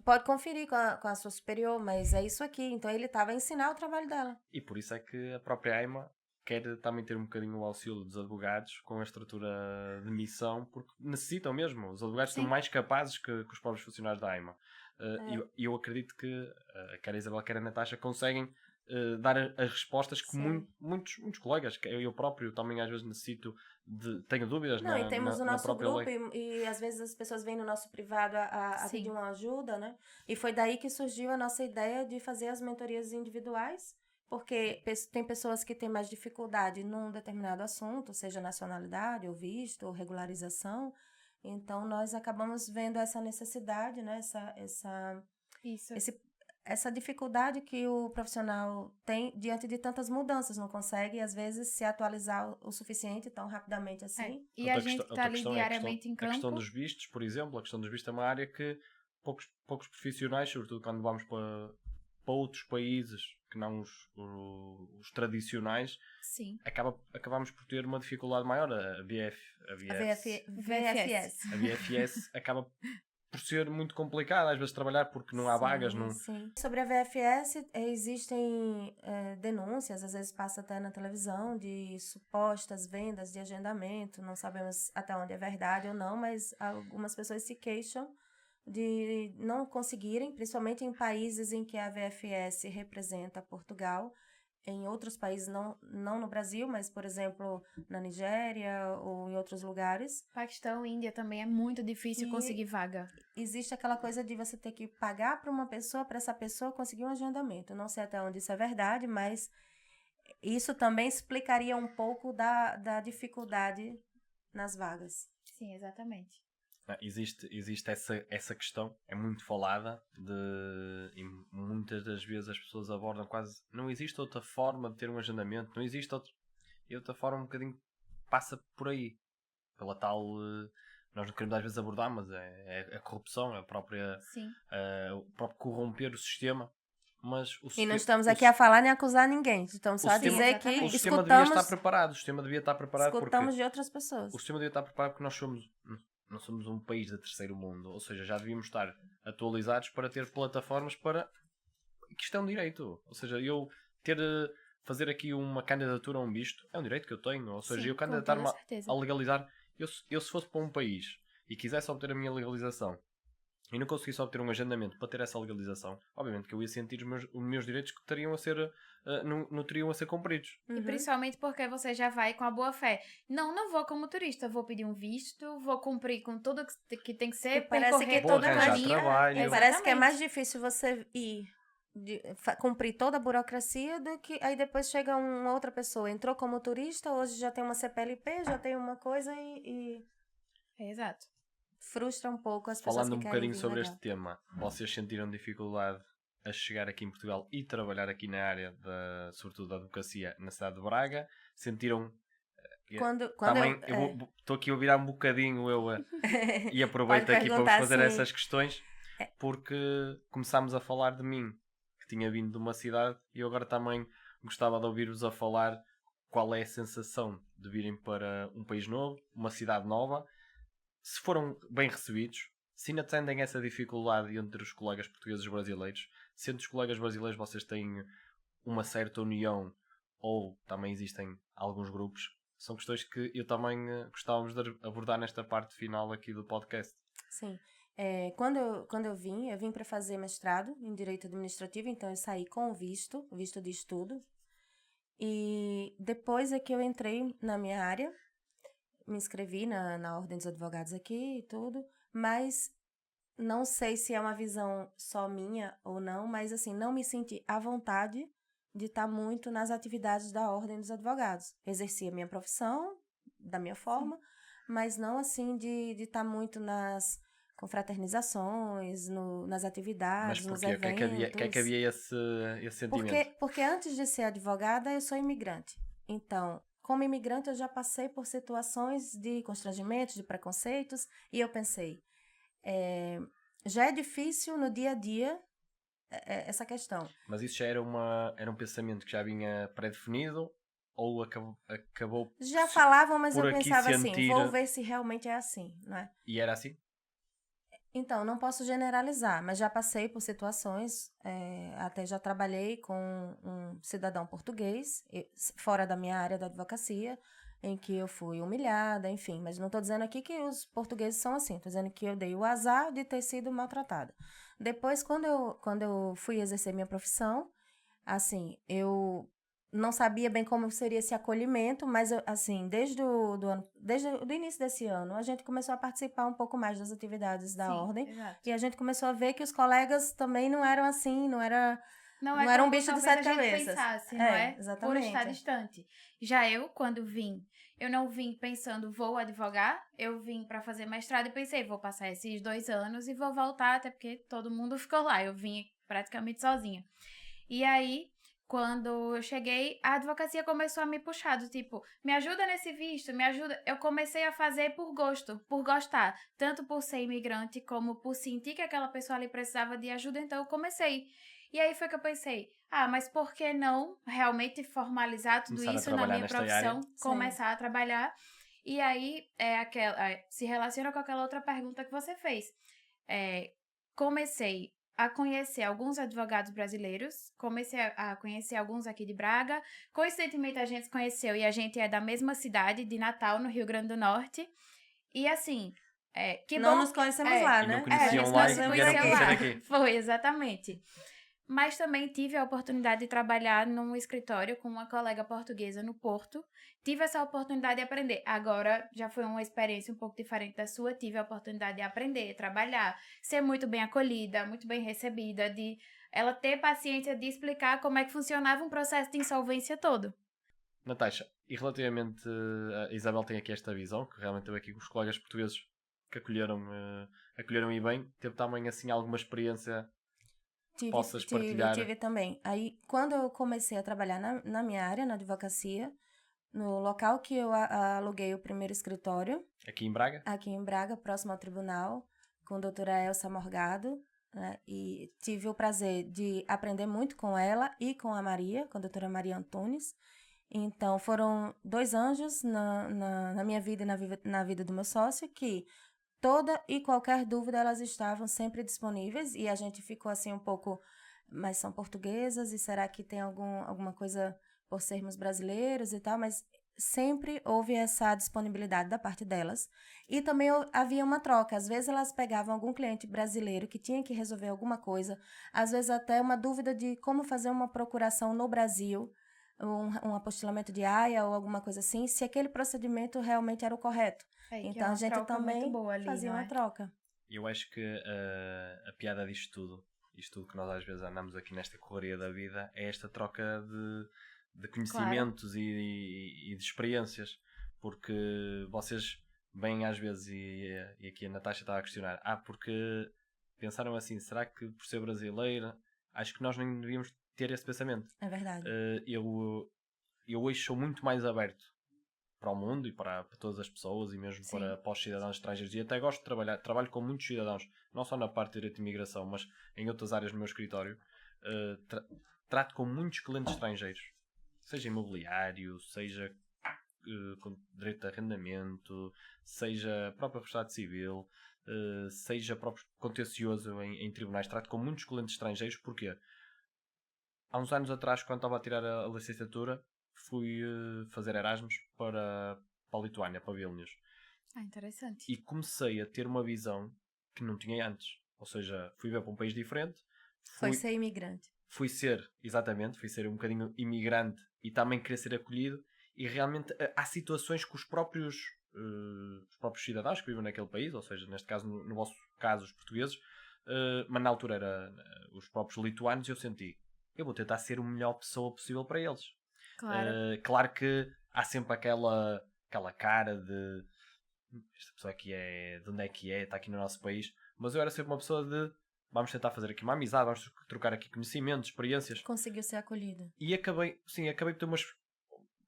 Pode conferir com a sua superior, mas é isso aqui. Então ele estava a ensinar o trabalho dela. E por isso é que a própria AIMA quer também ter um bocadinho o auxílio dos advogados com a estrutura de missão, porque necessitam mesmo. Os advogados Sim. são mais capazes que os próprios funcionários da AIMA. É. E eu acredito que quer a Isabel, quer a Natasha conseguem dar as respostas que Sim. muitos colegas, que eu próprio também às vezes necessito tenho dúvidas Não, e temos o na nosso própria grupo lei. e às vezes as pessoas vêm no nosso privado a Sim. pedir uma ajuda, né? E foi daí que surgiu a nossa ideia de fazer as mentorias individuais, porque tem pessoas que têm mais dificuldade num determinado assunto, seja nacionalidade, ou visto, ou regularização. Então, nós acabamos vendo essa necessidade, né? Isso. Essa dificuldade que o profissional tem diante de tantas mudanças, não consegue, às vezes, se atualizar o suficiente tão rapidamente assim. E a gente que está outra ali questão diariamente em a questão campo. dos vistos, por exemplo. A questão dos vistos é uma área que poucos profissionais, sobretudo quando vamos para outros países que não os tradicionais, Sim. acabamos por ter uma dificuldade maior. A VFS. VFS acaba por ser muito complicado às vezes trabalhar porque não há vagas. Sim. Sobre a VFS, existem denúncias, às vezes passa até na televisão, de supostas vendas de agendamento, não sabemos até onde é verdade ou não, mas algumas pessoas se queixam de não conseguirem, principalmente em países em que a VFS representa Portugal, em outros países, não no Brasil, mas, por exemplo, na Nigéria ou em outros lugares. Paquistão, Índia também é muito difícil conseguir vaga. Existe aquela coisa de você ter que pagar para essa pessoa conseguir um agendamento. Não sei até onde isso é verdade, mas isso também explicaria um pouco da dificuldade nas vagas. Sim, exatamente. Existe essa questão, é muito falada e muitas das vezes as pessoas abordam quase, não existe outra forma de ter um agendamento, não existe outra forma, um bocadinho passa por aí, pela tal, nós não queremos às vezes abordar, mas é a corrupção, o próprio corromper o sistema. Mas e não estamos aqui a falar nem a acusar ninguém, estamos só a dizer que o sistema devia estar preparado, escutamos de outras pessoas. O sistema devia estar preparado porque não somos um país de terceiro mundo, ou seja, já devíamos estar atualizados para ter plataformas para que isto é um direito, ou seja, fazer aqui uma candidatura a um visto é um direito que eu tenho, ou seja, Sim, eu candidatar-me a legalizar, eu se fosse para um país e quisesse obter a minha legalização e não conseguisse obter um agendamento para ter essa legalização, obviamente que eu ia sentir os meus direitos que teriam a ser não teriam a ser cumpridos. E principalmente porque você já vai com a boa fé. Não vou como turista, vou pedir um visto, vou cumprir com tudo que tem que ser, percorrer toda a trabalho. Parece que é mais difícil você ir cumprir toda a burocracia do que aí depois chega uma outra pessoa, entrou como turista, hoje já tem uma CPLP, já tem uma coisa e... Exato. Frustra um pouco as pessoas. Falando um bocadinho sobre este tema, vocês sentiram dificuldade a chegar aqui em Portugal e trabalhar aqui na área sobretudo da advocacia na cidade de Braga? Sentiram também estou aqui a virar um bocadinho e aproveito aqui para vos fazer essas questões, porque começámos a falar de mim, que tinha vindo de uma cidade, e eu agora também gostava de ouvir-vos a falar qual é a sensação de virem para um país novo, uma cidade nova, se foram bem recebidos, se ainda tendem essa dificuldade entre os colegas portugueses e brasileiros, se entre os colegas brasileiros vocês têm uma certa união ou também existem alguns grupos. São questões que eu também gostávamos de abordar nesta parte final aqui do podcast. Sim. Quando eu vim para fazer mestrado em Direito Administrativo, então eu saí com o visto de estudo. E depois é que eu entrei na minha área, me inscrevi na Ordem dos Advogados aqui e tudo, mas não sei se é uma visão só minha ou não, mas assim, não me senti à vontade de estar muito nas atividades da Ordem dos Advogados. Exerci a minha profissão da minha forma, mas não assim de estar muito nas confraternizações, nas atividades, nos eventos. Mas por que é que havia esse sentimento? Porque antes de ser advogada, eu sou imigrante. Então, como imigrante, eu já passei por situações de constrangimentos, de preconceitos, e eu pensei, já é difícil no dia a dia essa questão. Mas isso já era um pensamento que já vinha pré-definido ou acabou... Já falavam, mas eu pensava assim, vou ver se realmente é assim, não é? E era assim? Então, não posso generalizar, mas já passei por situações, até já trabalhei com um cidadão português, fora da minha área da advocacia, em que eu fui humilhada, enfim. Mas não estou dizendo aqui que os portugueses são assim, estou dizendo que eu dei o azar de ter sido maltratada. Depois, quando eu fui exercer minha profissão, assim, eu não sabia bem como seria esse acolhimento, mas, assim, desde o início desse ano, a gente começou a participar um pouco mais das atividades da Sim, ordem, exato. e a gente começou a ver que os colegas também não eram assim, Não não é era um como bicho de talvez sete a gente cabeças. pensasse, não é? Por estar Exatamente. distante. Já eu, quando vim, eu não vim pensando, vou advogar, eu vim para fazer mestrado e pensei, vou passar esses 2 anos e vou voltar, até porque todo mundo ficou lá, eu vim praticamente sozinha. E aí, quando eu cheguei, a advocacia começou a me puxar, do tipo, me ajuda nesse visto, me ajuda. Eu comecei a fazer por gosto, por gostar, tanto por ser imigrante, como por sentir que aquela pessoa ali precisava de ajuda, então eu comecei. E aí foi que eu pensei, mas por que não realmente formalizar tudo Começar a isso na trabalhar minha nesta profissão, área. Sim. começar a trabalhar? E aí se relaciona com aquela outra pergunta que você fez. Comecei a conhecer alguns advogados brasileiros, comecei a conhecer alguns aqui de Braga. Coincidentemente, a gente se conheceu e a gente é da mesma cidade, de Natal, no Rio Grande do Norte. E assim, que Não bom. nos conhecemos lá, E não né? A conheciam gente lá não e se vieram conheceu conhecer lá. aqui. Foi, exatamente. Mas também tive a oportunidade de trabalhar num escritório com uma colega portuguesa no Porto. Tive essa oportunidade de aprender. Agora, já foi uma experiência um pouco diferente da sua. Tive a oportunidade de aprender, trabalhar, ser muito bem acolhida, muito bem recebida, de ela ter paciência de explicar como é que funcionava um processo de insolvência todo. Natasha, e relativamente a Isabel tem aqui esta visão, que realmente teve aqui os colegas portugueses que acolheram e bem, teve também assim alguma experiência que possas partilhar Tive também. Aí, quando eu comecei a trabalhar na minha área, na advocacia, no local que eu aluguei o primeiro escritório, aqui em Braga? aqui em Braga, próximo ao tribunal, com a doutora Elsa Morgado, né? E tive o prazer de aprender muito com ela e com a Maria, com a doutora Maria Antunes. Então, foram 2 anjos na minha vida e na vida do meu sócio, que toda e qualquer dúvida elas estavam sempre disponíveis, e a gente ficou assim um pouco, mas são portuguesas, e será que tem alguma coisa por sermos brasileiros e tal, mas sempre houve essa disponibilidade da parte delas. E também havia uma troca, às vezes elas pegavam algum cliente brasileiro que tinha que resolver alguma coisa, às vezes até uma dúvida de como fazer uma procuração no Brasil, um apostilamento de AIA ou alguma coisa assim, se aquele procedimento realmente era o correto. Que é Então, uma a gente troca muito também boa ali, fazia não uma é? troca. Eu acho que a piada isto tudo que nós às vezes andamos aqui nesta correria da vida, é esta troca de conhecimentos e de experiências, porque vocês bem às vezes, e aqui a Natasha estava a questionar, porque pensaram assim, será que por ser brasileira, acho que nós nem devíamos ter esse pensamento. É verdade. Eu hoje sou muito mais aberto para o mundo e para todas as pessoas, e mesmo Sim. para os cidadãos estrangeiros, e até gosto de trabalho com muitos cidadãos, não só na parte de direito de imigração, mas em outras áreas no meu escritório. Trato com muitos clientes estrangeiros, seja imobiliário, seja com direito de arrendamento, seja próprio Estado Civil, seja próprio contencioso em tribunais. Trato com muitos clientes estrangeiros. Porquê? Há uns anos atrás, quando estava a tirar a licenciatura, fui fazer Erasmus para a Lituânia, para Vilnius. Interessante. E comecei a ter uma visão que não tinha antes. Ou seja, fui ver para um país diferente. Foi ser imigrante. Fui ser um bocadinho imigrante e também querer ser acolhido. E realmente há situações que os próprios cidadãos que vivem naquele país, ou seja, neste caso, no vosso caso, os portugueses, mas na altura era os próprios lituanos, eu senti, eu vou tentar ser a melhor pessoa possível para eles. Claro. Claro que há sempre aquela cara de esta pessoa aqui de onde é que está aqui no nosso país, mas eu era sempre uma pessoa de vamos tentar fazer aqui uma amizade, vamos trocar aqui conhecimentos, experiências. Conseguiu ser acolhido. E acabei por ter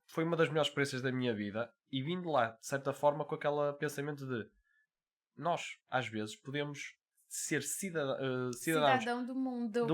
foi uma das melhores experiências da minha vida, e vindo lá, de certa forma, com aquele pensamento de nós, às vezes, podemos ser cidadãos Cidadão do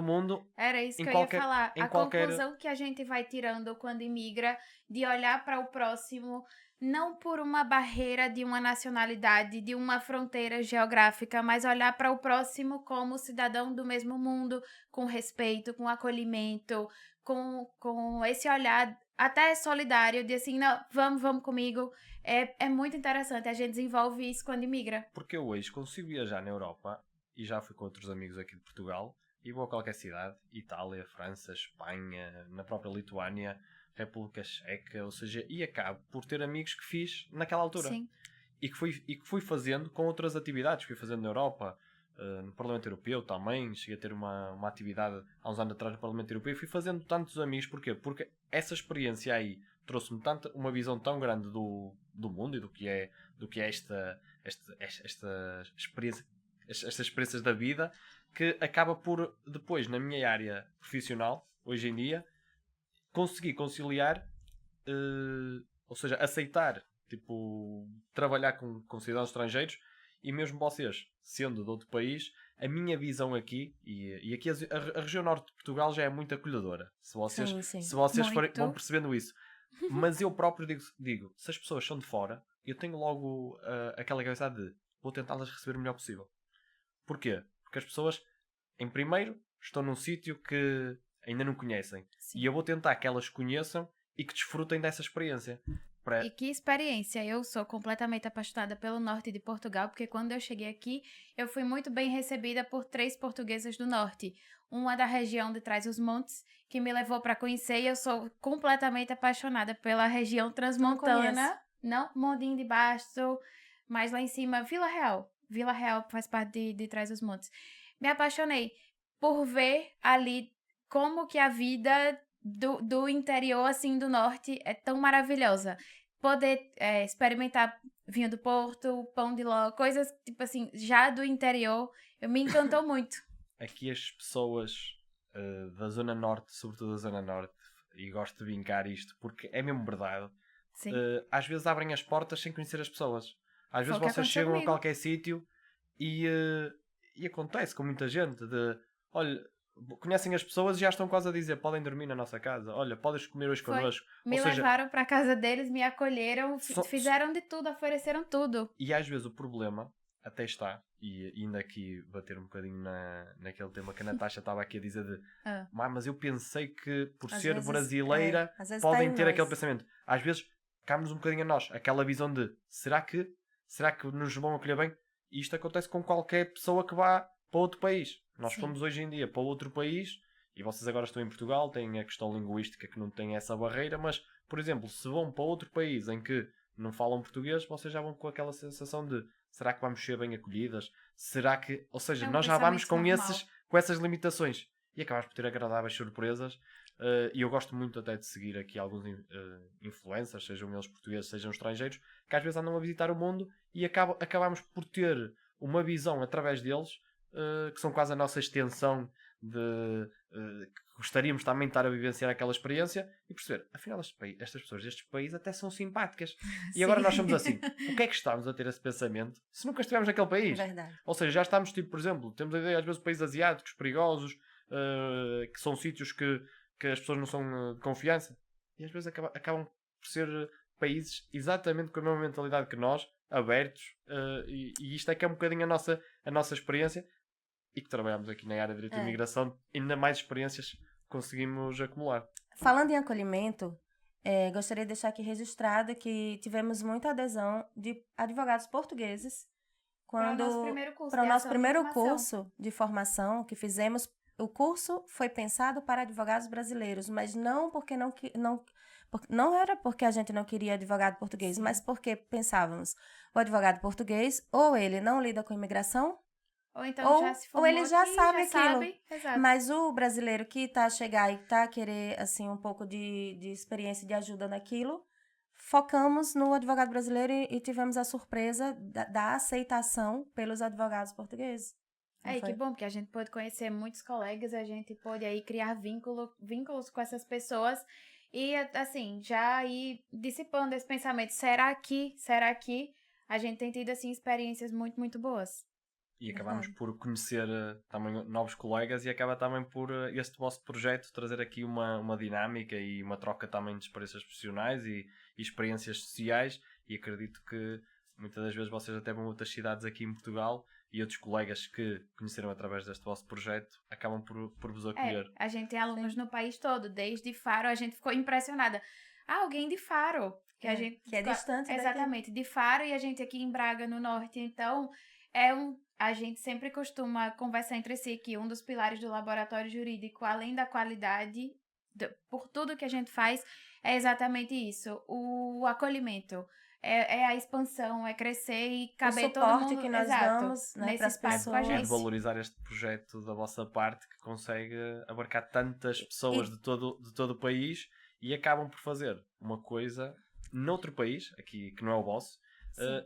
mundo. Era isso que eu ia falar. A conclusão que a gente vai tirando quando imigra, de olhar para o próximo, não por uma barreira de uma nacionalidade, de uma fronteira geográfica, mas olhar para o próximo como cidadão do mesmo mundo, com respeito, com acolhimento, com esse olhar até solidário, de assim, não, vamos comigo. É muito interessante, a gente desenvolve isso quando imigra. Porque eu hoje consigo viajar na Europa, e já fui com outros amigos aqui de Portugal, e vou a qualquer cidade, Itália, França, Espanha, na própria Lituânia, República Checa, ou seja, e acabo por ter amigos que fiz naquela altura. Sim. E que fui fazendo com outras atividades, fui fazendo na Europa, no Parlamento Europeu também, cheguei a ter uma atividade há uns anos atrás no Parlamento Europeu, e fui fazendo tantos amigos, porquê? Porque essa experiência aí trouxe-me uma visão tão grande do mundo e do que é esta experiência, estas experiências da vida, que acaba por, depois, na minha área profissional, hoje em dia, conseguir conciliar, ou seja, aceitar, tipo, trabalhar com cidadãos estrangeiros, e mesmo vocês, sendo de outro país, a minha visão aqui, e aqui a região norte de Portugal já é muito acolhedora, se vocês vão percebendo isso. Mas eu próprio digo, se as pessoas são de fora, eu tenho logo aquela cabeça de vou tentá-las receber o melhor possível. Porquê? Porque as pessoas, em primeiro, estão num sítio que ainda não conhecem. Sim. E eu vou tentar que elas conheçam e que desfrutem dessa experiência. E que experiência! Eu sou completamente apaixonada pelo norte de Portugal, porque quando eu cheguei aqui, eu fui muito bem recebida por 3 portuguesas do norte. Uma da região de Trás-os-Montes, que me levou para conhecer, e eu sou completamente apaixonada pela região transmontana. Não, Mondinho de Basto, mas lá em cima, Vila Real. Vila Real faz parte de Trás-os-Montes. Me apaixonei por ver ali como que a vida do interior, assim, do norte é tão maravilhosa. Poder experimentar vinho do Porto, pão de ló, coisas, tipo assim, já do interior, me encantou muito. Aqui as pessoas da Zona Norte, sobretudo da Zona Norte, e gosto de brincar isto, porque é mesmo verdade, às vezes abrem as portas sem conhecer as pessoas. Às vezes vocês chegam a qualquer sítio e acontece com muita gente de, olha, conhecem as pessoas e já estão quase a dizer, podem dormir na nossa casa, olha, podes comer hoje connosco. Me levaram para a casa deles, me acolheram, fizeram de tudo, ofereceram tudo. E às vezes o problema até está, e ainda aqui bater um bocadinho naquele tema que a Natasha estava aqui a dizer de mas eu pensei que por às ser vezes, brasileira podem ter aquele pensamento. Às vezes cai-nos um bocadinho a nós, aquela visão de será que nos vão acolher bem? E isto acontece com qualquer pessoa que vá para outro país. Nós fomos hoje em dia para outro país, e vocês agora estão em Portugal, têm a questão linguística que não tem essa barreira, mas, por exemplo, se vão para outro país em que não falam português, vocês já vão com aquela sensação de será que vamos ser bem acolhidas? Será que... Ou seja, nós já vamos com essas limitações. E acabamos por ter agradáveis surpresas. E eu gosto muito até de seguir aqui alguns influencers, sejam eles portugueses, sejam estrangeiros, que às vezes andam a visitar o mundo e acabamos por ter uma visão através deles, que são quase a nossa extensão de que gostaríamos também de estar a vivenciar aquela experiência e perceber, afinal estas pessoas destes países até são simpáticas. E agora nós somos assim. O que é que estamos a ter esse pensamento se nunca estivemos naquele país? Verdade. Ou seja, já estamos, tipo, por exemplo, temos a ideia às vezes de países asiáticos perigosos, que são sítios que as pessoas não são de confiança, e às vezes acabam por ser países exatamente com a mesma mentalidade que nós, abertos, e isto é que é um bocadinho a nossa experiência, e que trabalhamos aqui na área de Direito e Imigração, ainda mais experiências conseguimos acumular. Falando em acolhimento, gostaria de deixar aqui registrado que tivemos muita adesão de advogados portugueses para o nosso primeiro curso de formação que fizemos. O curso foi pensado para advogados brasileiros, mas não porque não era porque a gente não queria advogado português, mas porque pensávamos, o advogado português ou ele não lida com imigração, ou então já se formou, ou ele já aqui, sabe já aquilo. Exato. Mas o brasileiro que está a chegar e está a querer assim, um pouco de experiência e de ajuda naquilo, focamos no advogado brasileiro e tivemos a surpresa da aceitação pelos advogados portugueses. E que bom, porque a gente pôde conhecer muitos colegas, a gente pôde aí criar vínculos com essas pessoas e, assim, já ir dissipando esse pensamento. Será que a gente tem tido, assim, experiências muito, muito boas? E acabamos por conhecer também novos colegas e acaba também por este vosso projeto trazer aqui uma dinâmica e uma troca também de experiências profissionais e experiências sociais, e acredito que muitas das vezes vocês até vão a outras cidades aqui em Portugal e outros colegas que conheceram através deste vosso projeto acabam por vos acolher. A gente tem alunos no país todo, desde Faro, a gente ficou impressionada. Alguém de Faro, que a gente que é distante exatamente, de Faro, e a gente aqui em Braga, no norte, então A gente sempre costuma conversar entre si que um dos pilares do laboratório jurídico, além da qualidade, por tudo que a gente faz, é exatamente isso, o acolhimento. É a expansão, é crescer e caber todo suporte mundo, que nós exato, damos, né, nesse pras espaço com a pessoas. É de gente. valorizar este projeto da vossa parte que consegue abarcar tantas pessoas de todo o país e acabam por fazer uma coisa noutro país, aqui que não é o vosso,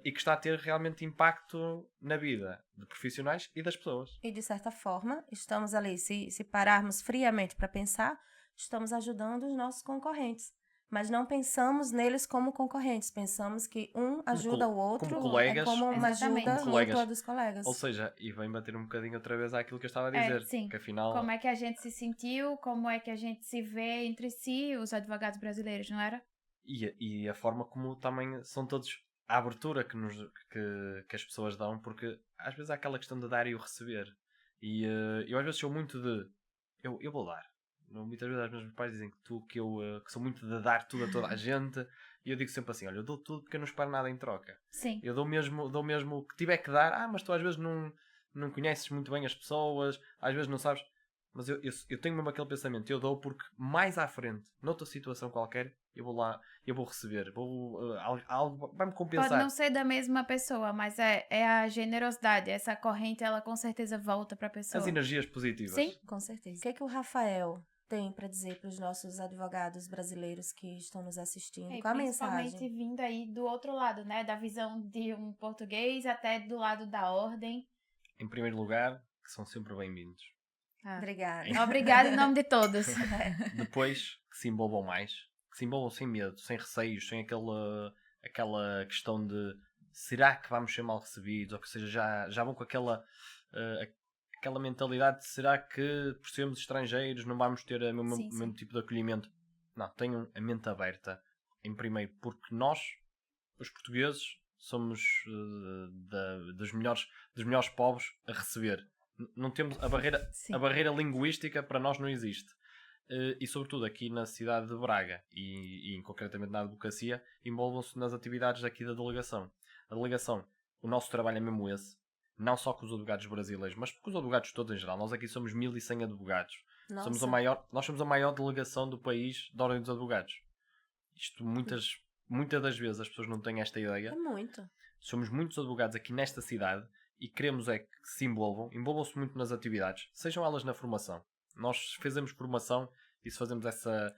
e que está a ter realmente impacto na vida de profissionais e das pessoas. E de certa forma, estamos ali, se pararmos friamente para pensar, estamos ajudando os nossos concorrentes. Mas não pensamos neles como concorrentes, pensamos que um ajuda o outro, como colegas, como uma Exatamente. ajuda como colegas. mútua dos colegas. Ou seja, e vem bater um bocadinho outra vez àquilo que eu estava a dizer, Sim. que afinal... Como é que a gente se sentiu, como é que a gente se vê entre si, os advogados brasileiros, não era? E a forma como também são todos a abertura que as pessoas dão, porque às vezes há aquela questão de dar e o receber. E eu às vezes sou muito de eu vou dar. Muitas vezes os meus pais dizem que eu sou muito de dar tudo a toda a gente, e eu digo sempre assim: olha, eu dou tudo porque eu não espero nada em troca. Sim. Eu dou mesmo o que tiver que dar. Mas tu às vezes não conheces muito bem as pessoas, às vezes não sabes. Mas eu tenho mesmo aquele pensamento: eu dou porque mais à frente, noutra situação qualquer, eu vou lá, eu vou receber, algo vai-me compensar. Pode não ser da mesma pessoa, mas é a generosidade. Essa corrente, ela com certeza volta para a pessoa. As energias positivas. Sim. Com certeza. O que o Rafael tem para dizer para os nossos advogados brasileiros que estão nos assistindo? Qual a Principalmente mensagem? vindo aí do outro lado, né? Da visão de um português até do lado da ordem. Em primeiro lugar, que são sempre bem-vindos. Obrigada. Obrigada em nome de todos. Depois, que se envolvam mais. Que se envolvam sem medo, sem receios, sem aquela questão de será que vamos ser mal recebidos? Ou que seja, já vão com aquela mentalidade de será que por sermos estrangeiros não vamos ter o mesmo tipo de acolhimento? Não, tenham a mente aberta. Em primeiro, porque nós, os portugueses, somos dos melhores povos a receber. Não temos a barreira linguística para nós não existe. E sobretudo aqui na cidade de Braga e concretamente na advocacia, envolvam-se nas atividades aqui da delegação. A delegação, o nosso trabalho é mesmo esse, não só com os advogados brasileiros, mas com os advogados todos em geral. Nós aqui somos 1100 advogados. Nós somos a maior delegação do país da Ordem dos Advogados. Isto muitas das vezes as pessoas não têm esta ideia. É muito. Somos muitos advogados aqui nesta cidade e queremos é que se envolvam-se muito nas atividades, sejam elas na formação. Nós fazemos formação e se fazemos essa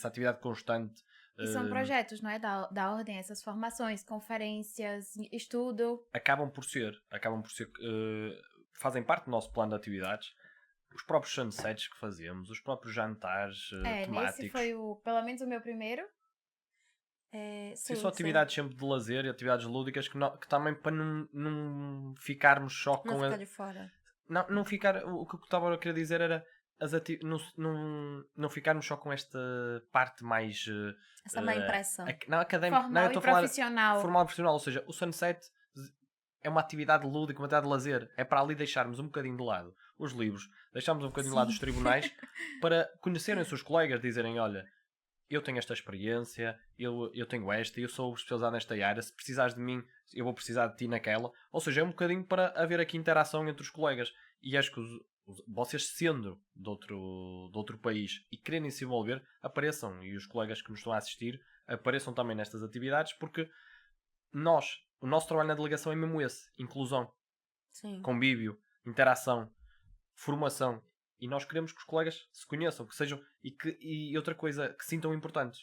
atividade constante. E são projetos, não é? Da ordem, essas formações, conferências, estudo. Acabam por ser fazem parte do nosso plano de atividades. Os próprios sunsets que fazemos, os próprios jantares temáticos. Esse foi pelo menos o meu primeiro. Sim, são atividades sempre de lazer e atividades lúdicas que também para não ficarmos só com... Não ficar de fora. Não ficar... O que eu estava a querer dizer era não ficarmos só com esta parte mais... Essa má impressão. Não, académica. Formal e profissional. Formal e profissional. Ou seja, o sunset é uma atividade lúdica, uma atividade de lazer. É para ali deixarmos um bocadinho de lado os livros, deixarmos um bocadinho de lado os tribunais para conhecerem os seus colegas, dizerem, olha, eu tenho esta experiência, eu tenho esta, eu sou especializado nesta área, se precisares de mim, eu vou precisar de ti naquela. Ou seja, é um bocadinho para haver aqui interação entre os colegas. E acho que vocês, sendo de outro país e querendo se envolver, apareçam. E os colegas que nos estão a assistir apareçam também nestas atividades, porque o nosso trabalho na delegação é mesmo esse. Inclusão, Sim. Convívio, interação, formação. E nós queremos que os colegas se conheçam, que sejam... E outra coisa, que sintam importantes.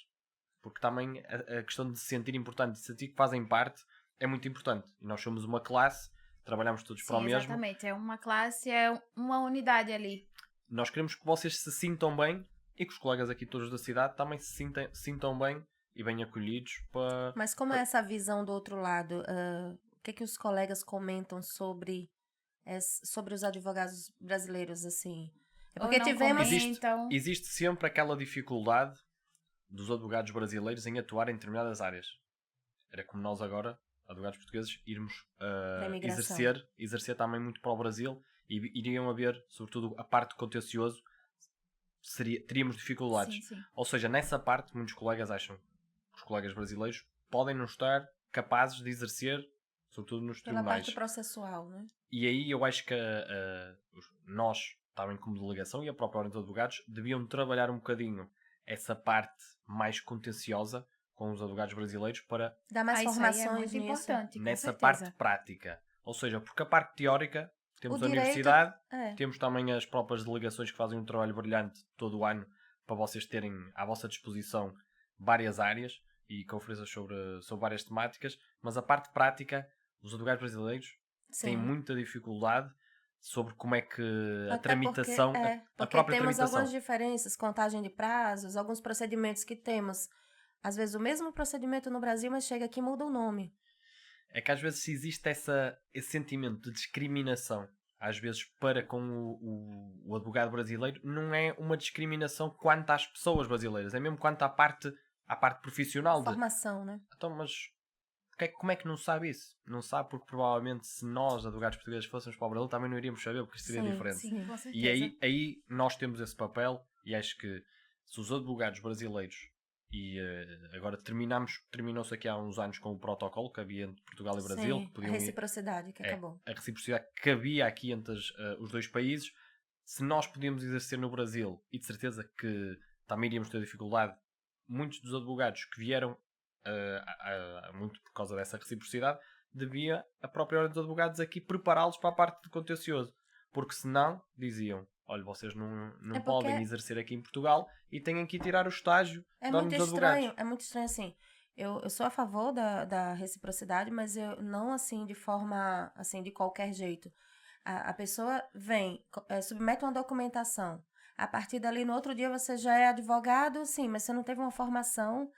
Porque também a questão de se sentir importante, de sentir que fazem parte, é muito importante. E nós somos uma classe, trabalhamos todos para o mesmo. Exatamente, é uma classe, é uma unidade ali. Nós queremos que vocês se sintam bem e que os colegas aqui todos da cidade também se sintam bem e bem acolhidos para... Mas como é essa visão do outro lado? O que é que os colegas comentam sobre os advogados brasileiros, assim? Porque tivemos... Existe sempre aquela dificuldade dos advogados brasileiros em atuar em determinadas áreas. Era como nós agora, advogados portugueses, irmos exercer também muito para o Brasil e iriam haver, sobretudo, a parte contencioso, teríamos dificuldades. Sim. Ou seja, nessa parte, muitos colegas acham que os colegas brasileiros podem não estar capazes de exercer sobretudo nos Pela tribunais. parte processual, né? E aí eu acho que nós, também como delegação e a própria Ordem dos Advogados, deviam trabalhar um bocadinho essa parte mais contenciosa com os advogados brasileiros para Dá mais Isso aí é formações muito nisso. importante, com nessa certeza. parte prática. Ou seja, porque a parte teórica, temos O a direito universidade, é. temos também as próprias delegações que fazem um trabalho brilhante todo o ano para vocês terem à vossa disposição várias áreas e conferências sobre várias temáticas, mas a parte prática, os advogados brasileiros têm Sim. muita dificuldade sobre como é que a Até tramitação, a porque própria temos tramitação. algumas diferenças, contagem de prazos, alguns procedimentos que temos. Às vezes o mesmo procedimento no Brasil, mas chega aqui e muda o nome. É que às vezes existe esse sentimento de discriminação, às vezes para com o advogado brasileiro, não é uma discriminação quanto às pessoas brasileiras, é mesmo quanto à parte profissional. Formação, né? Então, mas como é que não sabe isso? Não sabe porque provavelmente se nós, advogados portugueses, fôssemos para o Brasil, também não iríamos saber, porque isto seria Sim, diferente. Sim, com certeza. E aí nós temos esse papel, e acho que se os advogados brasileiros, e agora terminou-se aqui há uns anos com o protocolo que havia entre Portugal e Brasil, Sim, que a podiam reciprocidade que acabou. a reciprocidade que havia aqui entre os dois países, se nós podíamos exercer no Brasil, e de certeza que também iríamos ter dificuldade, muitos dos advogados que vieram muito por causa dessa reciprocidade, devia a própria Ordem dos Advogados aqui prepará-los para a parte de contencioso. Porque senão, diziam, olha, vocês não É podem porque- exercer aqui em Portugal e têm que ir tirar o estágio É da Ordem muito dos Advogados. estranho, é muito estranho assim. Eu sou a favor da reciprocidade, mas eu não assim de forma, assim, de qualquer jeito. A pessoa vem, submete uma documentação. A partir dali, no outro dia, você já é advogado, sim, mas você não teve uma formação,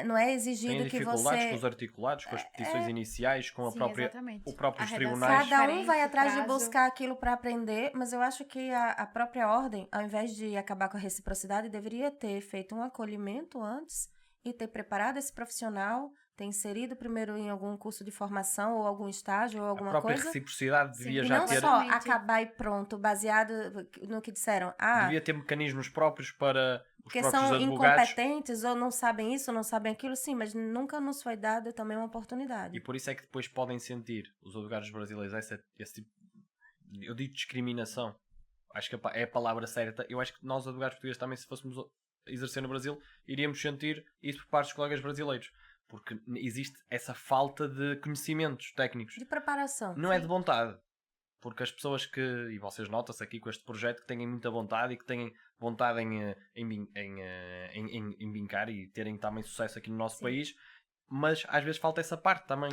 não é Têm exigido que dificuldades com você... os articulados, com as petições iniciais, com Sim, o próprio exatamente. os A tribunais. redação. Cada um vai Diferente, atrás de prazo. buscar aquilo para aprender, mas eu acho que a própria ordem, ao invés de acabar com a reciprocidade, deveria ter feito um acolhimento antes e ter preparado esse profissional, ter inserido primeiro em algum curso de formação ou algum estágio ou A alguma própria coisa. reciprocidade Sim, devia E já não ter... só Exatamente. acabar e pronto, baseado no que disseram. Devia ter mecanismos próprios para os Porque próprios são advogados. incompetentes ou não sabem isso, não sabem aquilo, sim, mas nunca nos foi dada também uma oportunidade. E por isso é que depois podem sentir os advogados brasileiros esse tipo, eu digo discriminação. Acho que é a palavra certa. Eu acho que nós, advogados portugueses, também, se fôssemos exercer no Brasil, iríamos sentir isso por parte dos colegas brasileiros. Porque existe essa falta de conhecimentos técnicos. De preparação. Não é de vontade. Porque as pessoas que, e vocês notam-se aqui com este projeto, que têm muita vontade e que têm vontade em vincar e terem também sucesso aqui no nosso Sim. país, mas às vezes falta essa parte também,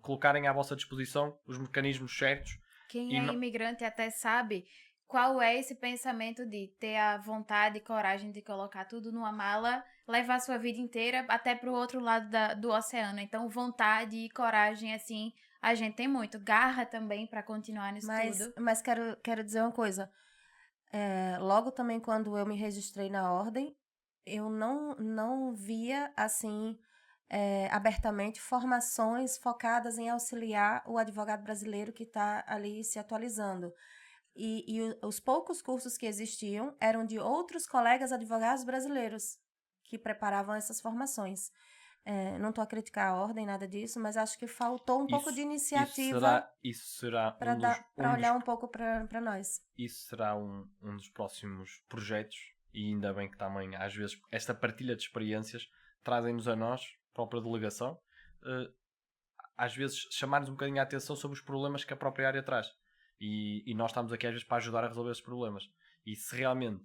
colocarem à vossa disposição os mecanismos certos. Quem E é não- imigrante até sabe qual é esse pensamento de ter a vontade e coragem de colocar tudo numa mala, levar a sua vida inteira até pro outro lado do oceano. Então, vontade e coragem, assim, a gente tem muito. Garra também para continuar nisso tudo. Mas quero dizer uma coisa. Logo também quando eu me registrei na ordem, eu não via, assim, abertamente formações focadas em auxiliar o advogado brasileiro que está ali se atualizando. E os poucos cursos que existiam eram de outros colegas advogados brasileiros que preparavam essas formações. Não estou a criticar a ordem, nada disso, mas acho que faltou um pouco de iniciativa Isso será para olhar um pouco para nós. Isso será um dos próximos projetos, e ainda bem que também, às vezes, esta partilha de experiências trazem-nos a nós, própria delegação, às vezes chamar-nos um bocadinho a atenção sobre os problemas que a própria área traz. E nós estamos aqui às vezes para ajudar a resolver esses problemas. E se realmente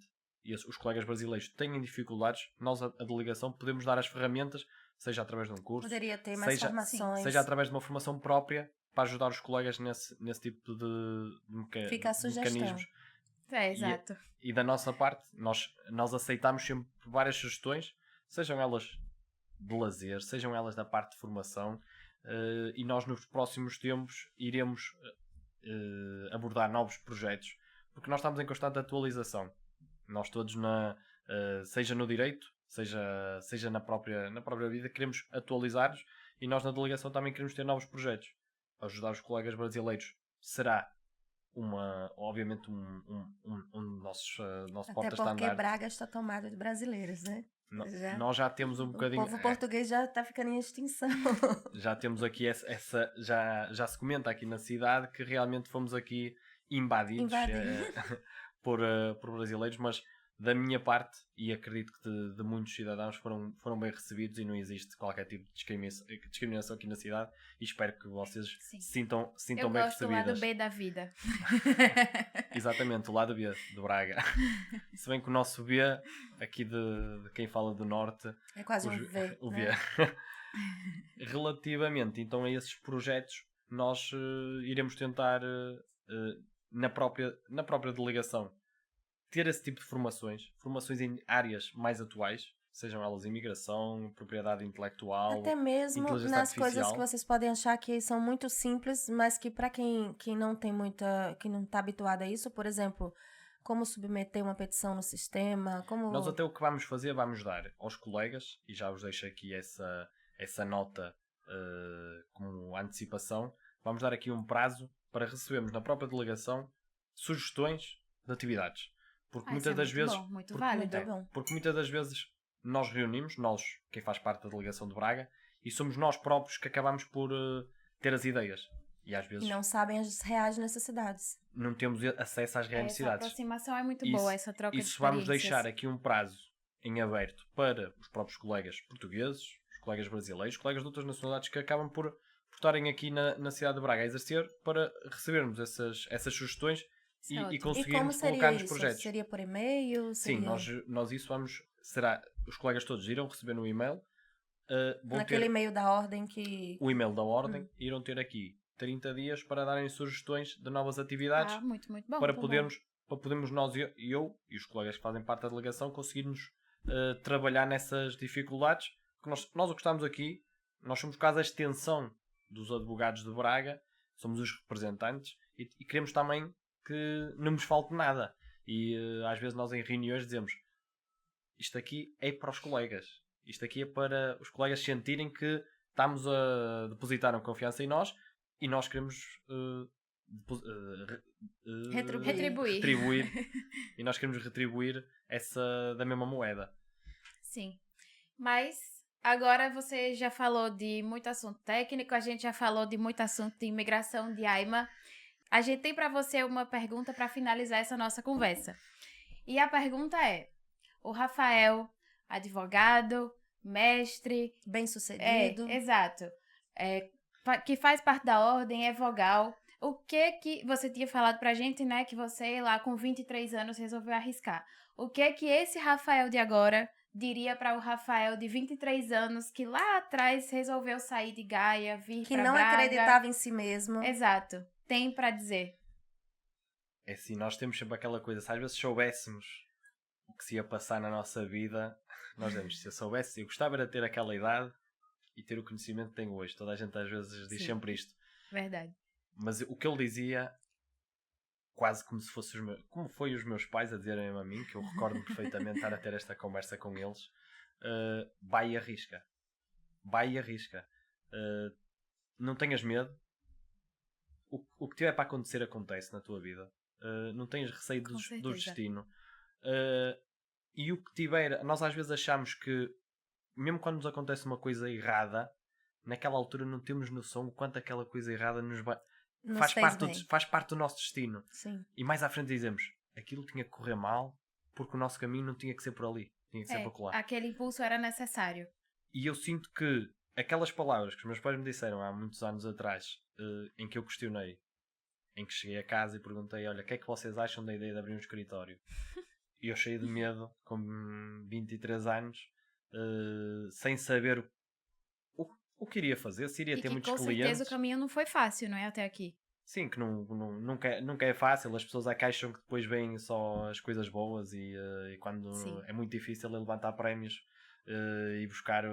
os colegas brasileiros têm dificuldades, nós, a delegação, podemos dar as ferramentas, seja através de um curso, Poderia ter mais formações. seja através de uma formação própria, para ajudar os colegas nesse tipo de Fica a sugestão. mecanismos. Exato. E da nossa parte, nós aceitamos sempre várias sugestões, sejam elas de lazer, sejam elas da parte de formação, e nós nos próximos tempos iremos abordar novos projetos, porque nós estamos em constante atualização. Nós todos, seja no direito, seja na própria vida, queremos atualizar-nos, e nós na delegação também queremos ter novos projetos. Ajudar os colegas brasileiros será obviamente um dos nossos Até porque portas-estandarte. Braga está tomada de brasileiros, né? Nós já temos um O bocadinho... povo português já está ficando em extinção. Já temos aqui já se comenta aqui na cidade que realmente fomos aqui invadidos por brasileiros, mas da minha parte, e acredito que de muitos cidadãos, foram bem recebidos e não existe qualquer tipo de discriminação aqui na cidade, e espero que vocês se sintam bem recebidas. Eu gosto do lado B da vida. Exatamente, o lado B de Braga. Se bem que o nosso B, aqui de quem fala do Norte... É quase um V. O V. Relativamente, então, a esses projetos, nós iremos tentar, na própria delegação, ter esse tipo de formações em áreas mais atuais, sejam elas imigração, propriedade intelectual, até mesmo nas coisas que vocês podem achar que são muito simples, mas que para quem não tem que não está habituado a isso, por exemplo, como submeter uma petição no sistema, como... Nós até o que vamos fazer, vamos dar aos colegas, e já vos deixo aqui essa nota como antecipação, vamos dar aqui um prazo para recebermos na própria delegação sugestões de atividades. Porque muitas das vezes... Bom, muito válido. Porque muitas das vezes nós reunimos, quem faz parte da delegação de Braga, e somos nós próprios que acabamos por ter as ideias. E às vezes... E não sabem as reais necessidades. Não temos acesso às reais necessidades. Essa aproximação é muito boa, essa troca de experiências. Isso vamos deixar aqui um prazo em aberto para os próprios colegas portugueses, os colegas brasileiros, os colegas de outras nacionalidades que acabam por estarem aqui na cidade de Braga a exercer, para recebermos essas sugestões e conseguirmos colocar nos projetos. Seria por e-mail? Sim, nós isso vamos... os colegas todos irão receber no e-mail. Naquele e-mail da ordem que... O e-mail da ordem, irão ter aqui 30 dias para darem sugestões de novas atividades. Muito, muito bom. Para podermos nós e eu e os colegas que fazem parte da delegação conseguirmos trabalhar nessas dificuldades. Porque nós o que estamos aqui, nós somos quase a extensão dos advogados de Braga, somos os representantes e queremos também que não nos falte nada. E às vezes nós em reuniões dizemos: isto aqui é para os colegas, isto aqui é para os colegas sentirem que estamos a depositar uma confiança em nós e nós queremos retribuir e nós queremos retribuir essa da mesma moeda. Sim, mas agora você já falou de muito assunto técnico, a gente já falou de muito assunto de imigração, de AIMA. A gente tem para você uma pergunta para finalizar essa nossa conversa. E a pergunta é: o Rafael, advogado, mestre... Bem-sucedido. Exato. Que faz parte da ordem, é vogal. O que você tinha falado pra gente, né? Que você lá com 23 anos resolveu arriscar. O que esse Rafael de agora diria para o Rafael de 23 anos que lá atrás resolveu sair de Gaia, vir que pra não Braga, acreditava em si mesmo? Exato. Tem para dizer? É assim, nós temos sempre aquela coisa, se às vezes soubéssemos o que se ia passar na nossa vida, nós dizemos, se eu soubesse, eu gostava de ter aquela idade e ter o conhecimento que tenho hoje. Toda a gente às vezes diz sempre isto. Verdade. Mas o que ele dizia, quase como se fosse como foi os meus pais a dizerem a mim, que eu recordo perfeitamente estar a ter esta conversa com eles, vai e arrisca. Vai e arrisca. Não tenhas medo. O que tiver para acontecer, acontece na tua vida. Não tenhas receio do destino. E o que tiver... Nós às vezes achamos que, mesmo quando nos acontece uma coisa errada, naquela altura não temos noção o quanto aquela coisa errada faz parte do nosso destino. Sim. E mais à frente dizemos, aquilo tinha que correr mal, porque o nosso caminho não tinha que ser por ali. Tinha que ser por lá. Aquele impulso era necessário. E eu sinto que aquelas palavras que os meus pais me disseram há muitos anos atrás, em que eu questionei, em que cheguei a casa e perguntei, olha, o que é que vocês acham da ideia de abrir um escritório? E eu cheio de medo, com 23 anos, sem saber o que iria fazer, se iria ter muitos clientes. Com certeza o caminho não foi fácil, não é? Até aqui. Sim, que nunca é fácil. As pessoas acham que depois vêm só as coisas boas e quando é muito difícil é levantar prémios e buscar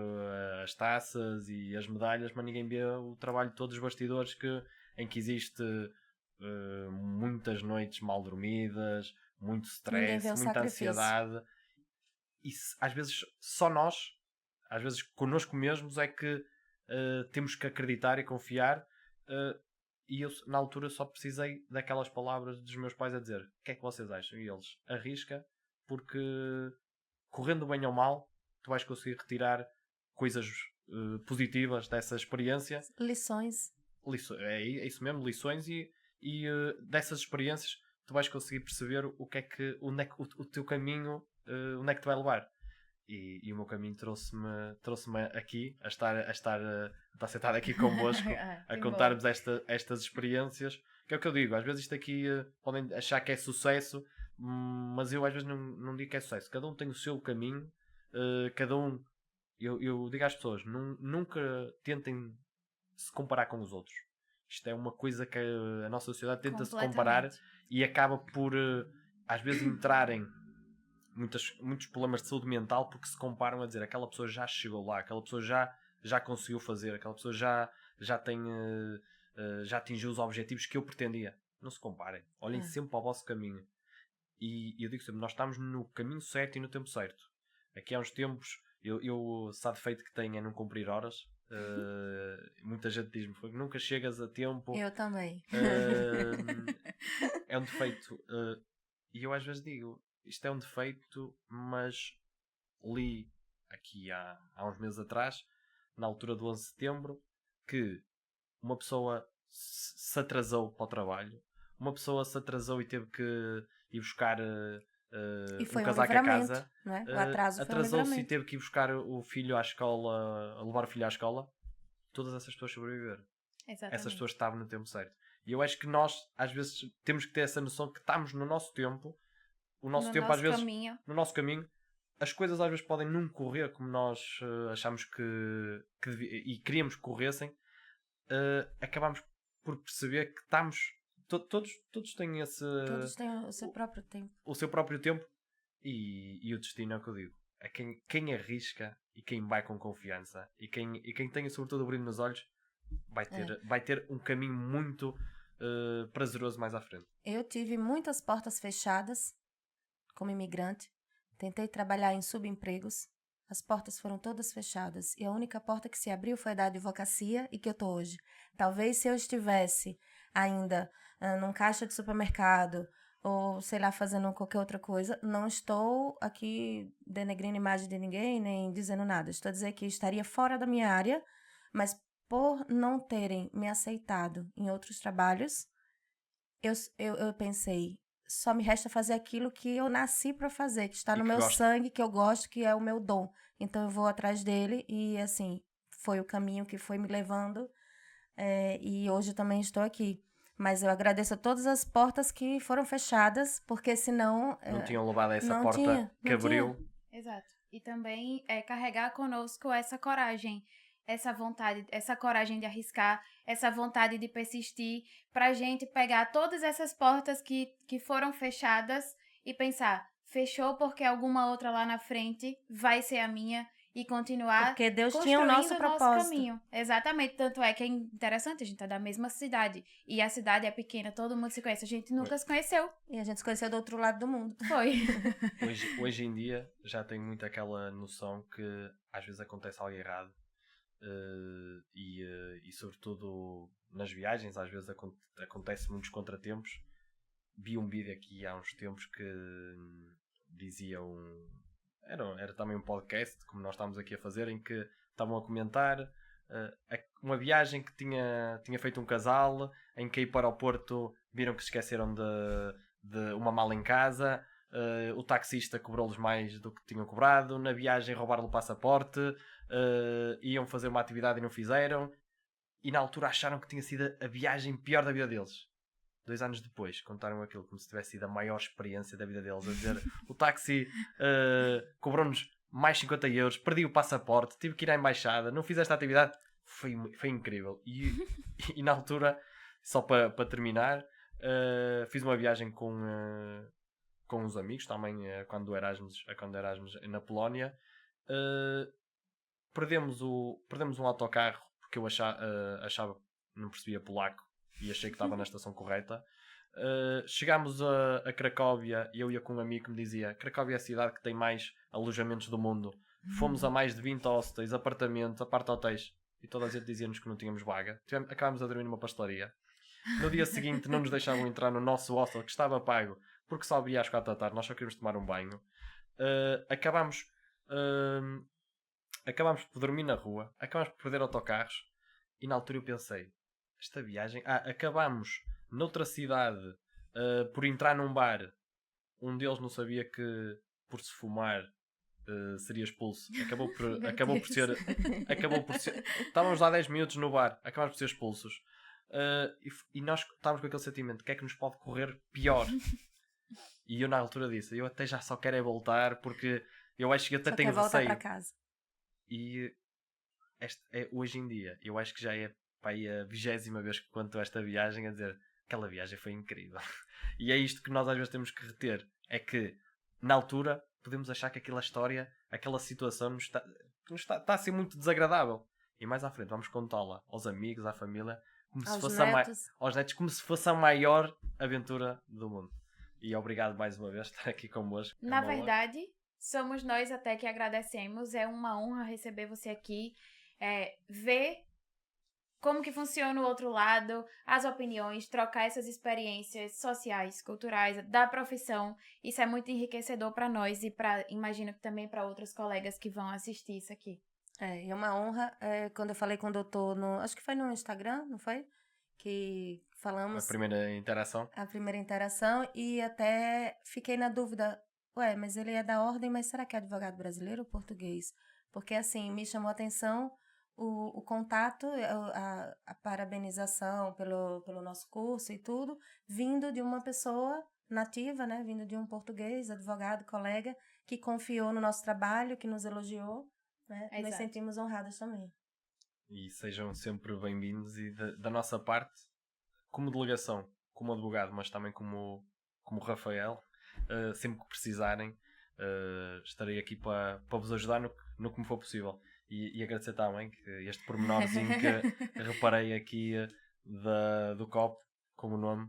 as taças e as medalhas, mas ninguém vê o trabalho de todos os bastidores em que existe muitas noites mal dormidas, muito stress, muita ansiedade. E às vezes só nós, às vezes connosco mesmos, é que temos que acreditar e confiar. E eu na altura só precisei daquelas palavras dos meus pais a dizer, o que é que vocês acham? E eles, arrisca, porque correndo bem ou mal, tu vais conseguir retirar coisas positivas dessa experiência. Lições. É isso mesmo, lições e dessas experiências tu vais conseguir perceber onde é que o teu caminho, onde é que te vai levar. E o meu caminho trouxe-me aqui a estar sentado aqui convosco a contar-vos estas experiências, que é o que eu digo, às vezes isto aqui podem achar que é sucesso, mas eu às vezes não digo que é sucesso. Cada um tem o seu caminho, cada um, eu digo às pessoas, nunca tentem se comparar com os outros. Isto é uma coisa que a nossa sociedade tenta se comparar e acaba por às vezes entrarem muitos problemas de saúde mental porque se comparam a dizer aquela pessoa já chegou lá, aquela pessoa já conseguiu fazer, aquela pessoa já tem já atingiu os objetivos que eu pretendia. Não se comparem, olhem sempre para o vosso caminho. E eu digo sempre, nós estamos no caminho certo e no tempo certo. Aqui há uns tempos eu sabe defeito que tenho é não cumprir horas. Muita gente diz-me nunca chegas a tempo. Eu também. É um defeito. E eu às vezes digo, isto é um defeito, mas li aqui há uns meses atrás, na altura do 11 de setembro, que uma pessoa se atrasou para o trabalho, uma pessoa se atrasou e teve que ir buscar e foi um casaco a casa, não é? O atraso atrasou-se e teve que ir buscar o filho à escola, levar o filho à escola. Todas essas pessoas sobreviveram. Exatamente. Essas pessoas estavam no tempo certo. E eu acho que nós, às vezes, temos que ter essa noção que estamos no nosso tempo. O nosso tempo, às vezes, no nosso caminho, as coisas às vezes podem não correr como nós achamos e queríamos que corressem. Acabamos por perceber que estamos. Todos têm esse. Todos têm o seu próprio tempo. O seu próprio tempo. E o destino é o que eu digo. É quem arrisca e quem vai com confiança. E quem tem, sobretudo, o brilho nos olhos, vai ter um caminho muito prazeroso mais à frente. Eu tive muitas portas fechadas como imigrante. Tentei trabalhar em subempregos. As portas foram todas fechadas. E a única porta que se abriu foi a da advocacia e que eu estou hoje. Talvez se eu estivesse ainda num caixa de supermercado ou, sei lá, fazendo qualquer outra coisa, não estou aqui denegrindo a imagem de ninguém, nem dizendo nada. Estou a dizer que estaria fora da minha área, mas por não terem me aceitado em outros trabalhos, eu pensei, só me resta fazer aquilo que eu nasci para fazer, que está no meu sangue, que eu gosto, que é o meu dom. Então eu vou atrás dele e, assim, foi o caminho que foi me levando e hoje também estou aqui. Mas eu agradeço a todas as portas que foram fechadas, porque senão... Não tinham levado a essa porta que abriu. Exato. E também carregar conosco essa coragem, essa vontade, essa coragem de arriscar, essa vontade de persistir, pra gente pegar todas essas portas que foram fechadas e pensar, fechou porque alguma outra lá na frente vai ser a minha e continuar porque Deus tinha o nosso propósito. Caminho. Exatamente, tanto é que é interessante, a gente tá da mesma cidade e a cidade é pequena, todo mundo se conhece, a gente nunca se conheceu. E a gente se conheceu do outro lado do mundo. Foi. Hoje em dia já tenho muito aquela noção que às vezes acontece algo errado. E sobretudo nas viagens às vezes acontece muitos contratempos. Vi um vídeo aqui há uns tempos que dizia era também um podcast como nós estávamos aqui a fazer, em que estavam a comentar uma viagem que tinha feito um casal, em que ir para o Porto viram que se esqueceram de uma mala em casa. O taxista cobrou-lhes mais do que tinham cobrado. Na viagem roubaram-lhe o passaporte. Iam fazer uma atividade e não fizeram. E na altura acharam que tinha sido a viagem pior da vida deles. 2 anos depois contaram aquilo como se tivesse sido a maior experiência da vida deles. A dizer, o táxi cobrou-nos mais 50 euros, perdi o passaporte, tive que ir à embaixada, não fiz esta atividade. Foi incrível. E na altura, só para terminar, fiz uma viagem com uns amigos também quando Erasmus na Polónia. Perdemos um autocarro porque eu achava não percebia polaco e achei que estava na estação correta. Chegámos a Cracóvia e eu ia com um amigo que me dizia: Cracóvia é a cidade que tem mais alojamentos do mundo. Fomos a mais de 20 hostels, apartamentos, apart-hotéis e toda a gente dizia-nos que não tínhamos vaga. Acabámos a dormir numa pastelaria. No dia seguinte não nos deixavam entrar no nosso hostel que estava pago porque só abria às 4 da tarde, nós só queríamos tomar um banho. Acabámos acabámos por dormir na rua, acabámos por perder autocarros, e na altura eu pensei, esta viagem... acabámos noutra cidade por entrar num bar. Um deles não sabia que por se fumar seria expulso. Acabou por ser... Estávamos lá 10 minutos no bar, acabámos por ser expulsos. E nós estávamos com aquele sentimento, o que é que nos pode correr pior? E eu na altura disse, eu até já só quero é voltar, porque eu acho que até Só tenho quer voltar receio. para casa. E hoje em dia, eu acho que já é pá, aí a 20ª vez que conto esta viagem, a dizer, aquela viagem foi incrível. E é isto que nós às vezes temos que reter, é que na altura podemos achar que aquela história, aquela situação está a ser muito desagradável. E mais à frente vamos contá-la aos amigos, à família, como se fosse aos netos, como se fosse a maior aventura do mundo. E obrigado mais uma vez por estar aqui convosco. Na verdade, somos nós até que agradecemos. É uma honra receber você aqui. Ver como que funciona o outro lado, as opiniões, trocar essas experiências sociais, culturais, da profissão. Isso é muito enriquecedor para nós e imagino que também para outros colegas que vão assistir isso aqui. É uma honra. Quando eu falei com o doutor, acho que foi no Instagram, não foi? Que falamos... A primeira interação, e até fiquei na dúvida, mas ele é da ordem, mas será que é advogado brasileiro ou português? Porque, assim, me chamou a atenção o contato, a parabenização pelo nosso curso e tudo, vindo de uma pessoa nativa, né? Vindo de um português, advogado, colega, que confiou no nosso trabalho, que nos elogiou, né? Nós sentimos honrados também. E sejam sempre bem-vindos, e da nossa parte, como delegação, como advogado, mas também como Rafael, sempre que precisarem, estarei aqui para vos ajudar no que me for possível. E agradecer também que este pormenorzinho que reparei aqui do copo, com o nome,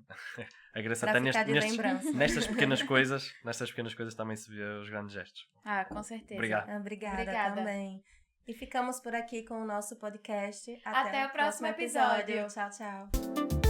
agradeço até nestas pequenas coisas também se vê os grandes gestos. Com certeza. Obrigada também. E ficamos por aqui com o nosso podcast. Até o próximo episódio. Tchau, tchau.